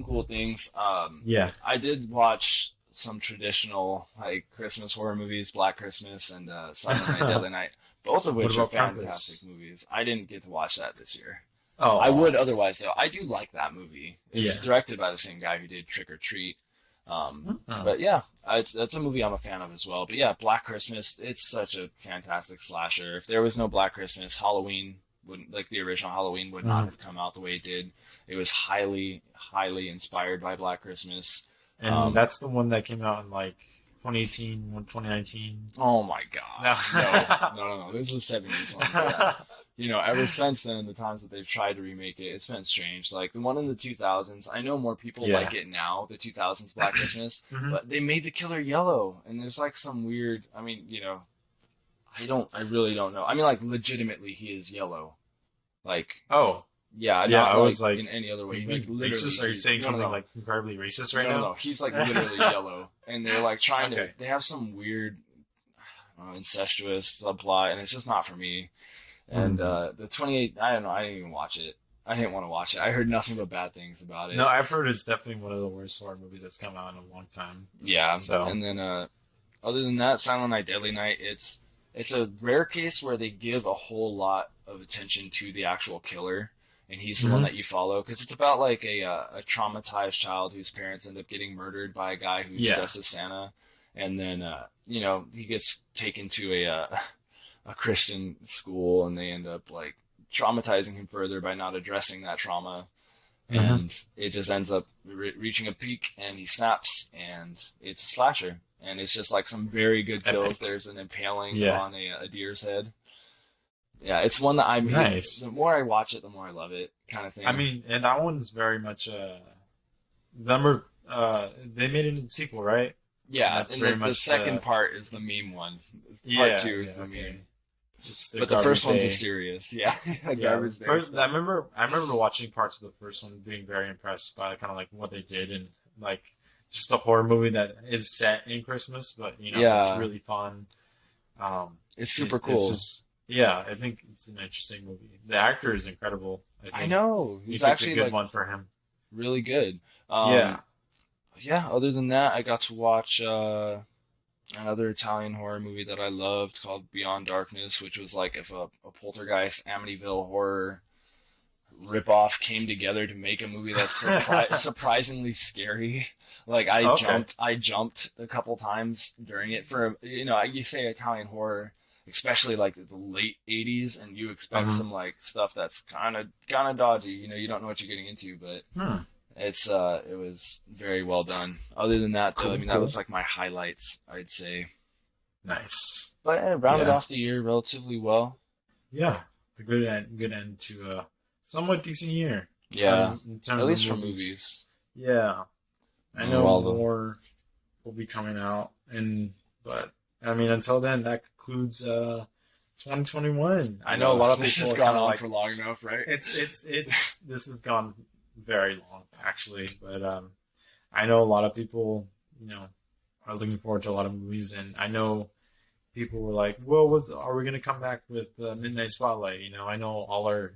cool things. I did watch some traditional like Christmas horror movies, Black Christmas and Silent Night, Deadly Night, both of which are fantastic movies. I didn't get to watch that this year. Oh, I would otherwise though. I do like that movie. It's directed by the same guy who did Trick or Treat. But yeah, that's a movie I'm a fan of as well. But yeah, Black Christmas, it's such a fantastic slasher. If there was no Black Christmas, Halloween wouldn't, like the original Halloween would not have come out the way it did. It was highly, highly inspired by Black Christmas. And that's the one that came out in like 2018 or 2019. Oh my god. No. This is the 70s one. Yeah. Ever since then, the times that they've tried to remake it, it's been strange. Like the one in the 2000s, I know more people like it now, the 2000s Black Christmas, but they made the killer yellow. And there's like some weird, I really don't know. I mean, like legitimately he is yellow. Like, yeah, I was like in any other way. Like, racist? Are you saying something like incredibly racist right now? No, he's like literally yellow, and they're like trying to. They have some weird, incestuous subplot, and it's just not for me. And the 28, I don't know. I didn't even watch it. I didn't want to watch it. I heard nothing but bad things about it. No, I've heard it's definitely one of the worst horror movies that's come out in a long time. Yeah. So and then other than that, Silent Night, Deadly Night, it's a rare case where they give a whole lot of attention to the actual killer. And he's the one that you follow, because it's about like a traumatized child whose parents end up getting murdered by a guy who's dressed as Santa, and then he gets taken to a Christian school, and they end up like traumatizing him further by not addressing that trauma, and it just ends up reaching a peak, and he snaps, and it's a slasher, and it's just like some very good kills. There's an impaling on a deer's head. Yeah, it's one that nice. The more I watch it, the more I love it, kind of thing. I mean, and that one's very much they made it into the sequel, right? Yeah, and that's very much the second part is the meme one. Part 2 is the meme. But the first one's serious. Yeah. I remember watching parts of the first one, being very impressed by kind of like what they did, and like just a horror movie that is set in Christmas, but it's really fun. It's super cool. Yeah, I think it's an interesting movie. The actor is incredible. I know. He's actually a good one for him. really good. Yeah. Yeah, other than that, I got to watch another Italian horror movie that I loved called Beyond Darkness, which was like if a Poltergeist Amityville horror ripoff came together to make a movie that's surprisingly scary. Like Okay. I jumped a couple times during it for you say Italian horror, especially like the late '80s, and you expect Hmm. some like stuff that's kind of dodgy. You don't know what you're getting into, but Hmm. it was very well done. Other than that, though, I Cool. mean that Cool. was like my highlights, I'd say. Nice. But it rounded Yeah. off the year relatively well. Yeah. A good end. Good end to a somewhat decent year. Yeah, In at terms of least for movies. movies. Yeah. I Oh, know all the more will be coming out, but I mean, until then, that concludes 2021. I know a lot of this people has are gone kind of on like, for long enough, right? it's this has gone very long actually, but I know a lot of people, are looking forward to a lot of movies, and I know people were like, well, are we gonna come back with Midnight Spotlight? I know all our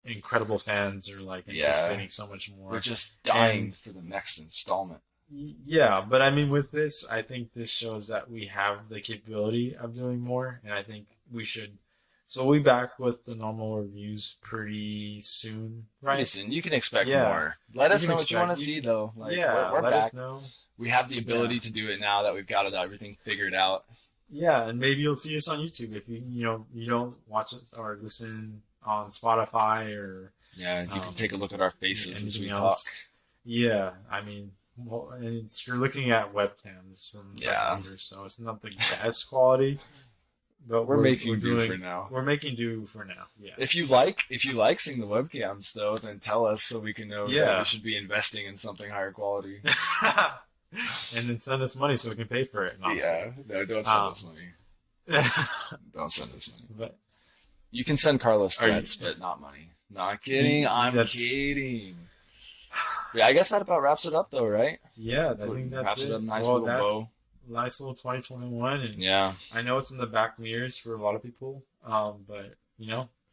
incredible fans are like Yeah, anticipating so much more. we're just dying And for the next installment. yeah, but I mean, with this, I think this shows that we have the capability of doing more, and I think we should. So we'll be back with the normal reviews pretty soon, right? Listen, you can expect Yeah, more. Let you us can know what you expect. want to see, though. Like Yeah, we're let back. us know. We have the Yeah, ability to do it now that we've got everything figured out. yeah, and maybe you'll see us on YouTube if you don't watch us or listen on Spotify or Yeah, you can um, take a look at our faces as we anything talk. else. Yeah, I mean, well, and you're looking at webcams from Yeah, computers, so it's not the best quality. But we're making do doing for now. we're making do for now. Yeah. If you like seeing the webcams though, then tell us so we can know that Yeah. we should be investing in something higher quality. And then send us money so we can pay for it. No, I'm just Yeah, no, don't send Um, us money. kidding. Don't send us money. But You can send Carlos are you? threats, but not money. Not kidding. I'm That's kidding. Yeah, I guess that about wraps it up, though, right? yeah. I think that's Wraps it. it up, nice Well, little that's bow. nice little 2021, and Yeah, I know it's in the back mirrors for a lot of people. But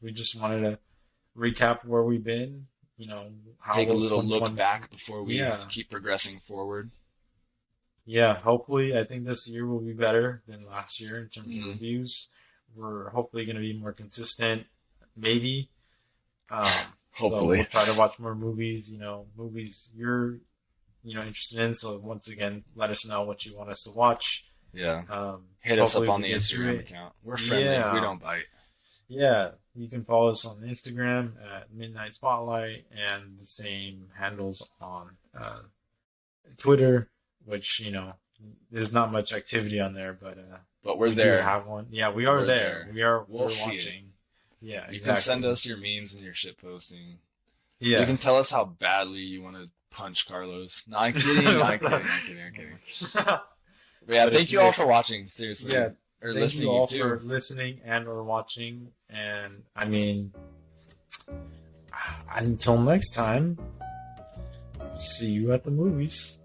we just wanted to recap where we've been. How take a was little look 2020. back before we Yeah. keep progressing forward. Yeah, hopefully, I think this year will be better than last year in terms of Mhm. reviews. We're hopefully going to be more consistent, maybe. So Hopefully. we'll try to watch more movies. Movies you're interested in. So once again, let us know what you want us to watch. Yeah, Um, hit us up hopefully on we the get through Instagram it. account. We're friendly. Yeah. We don't bite. Yeah, you can follow us on Instagram at Midnite Spotlight, and the same handles on Twitter, which there's not much activity on there, but But we're we there. do have one. Yeah, we are We're there. there. We're see it. watching. Yeah, You exactly. can send us your memes and your shit posting. Yeah. You can tell us how badly you want to punch Carlos. No, I'm kidding. I'm kidding. But yeah, But thank if you all you- for watching. Seriously, Yeah, or thank listening you all too. for listening and or watching. And I mean, until next time, see you at the movies.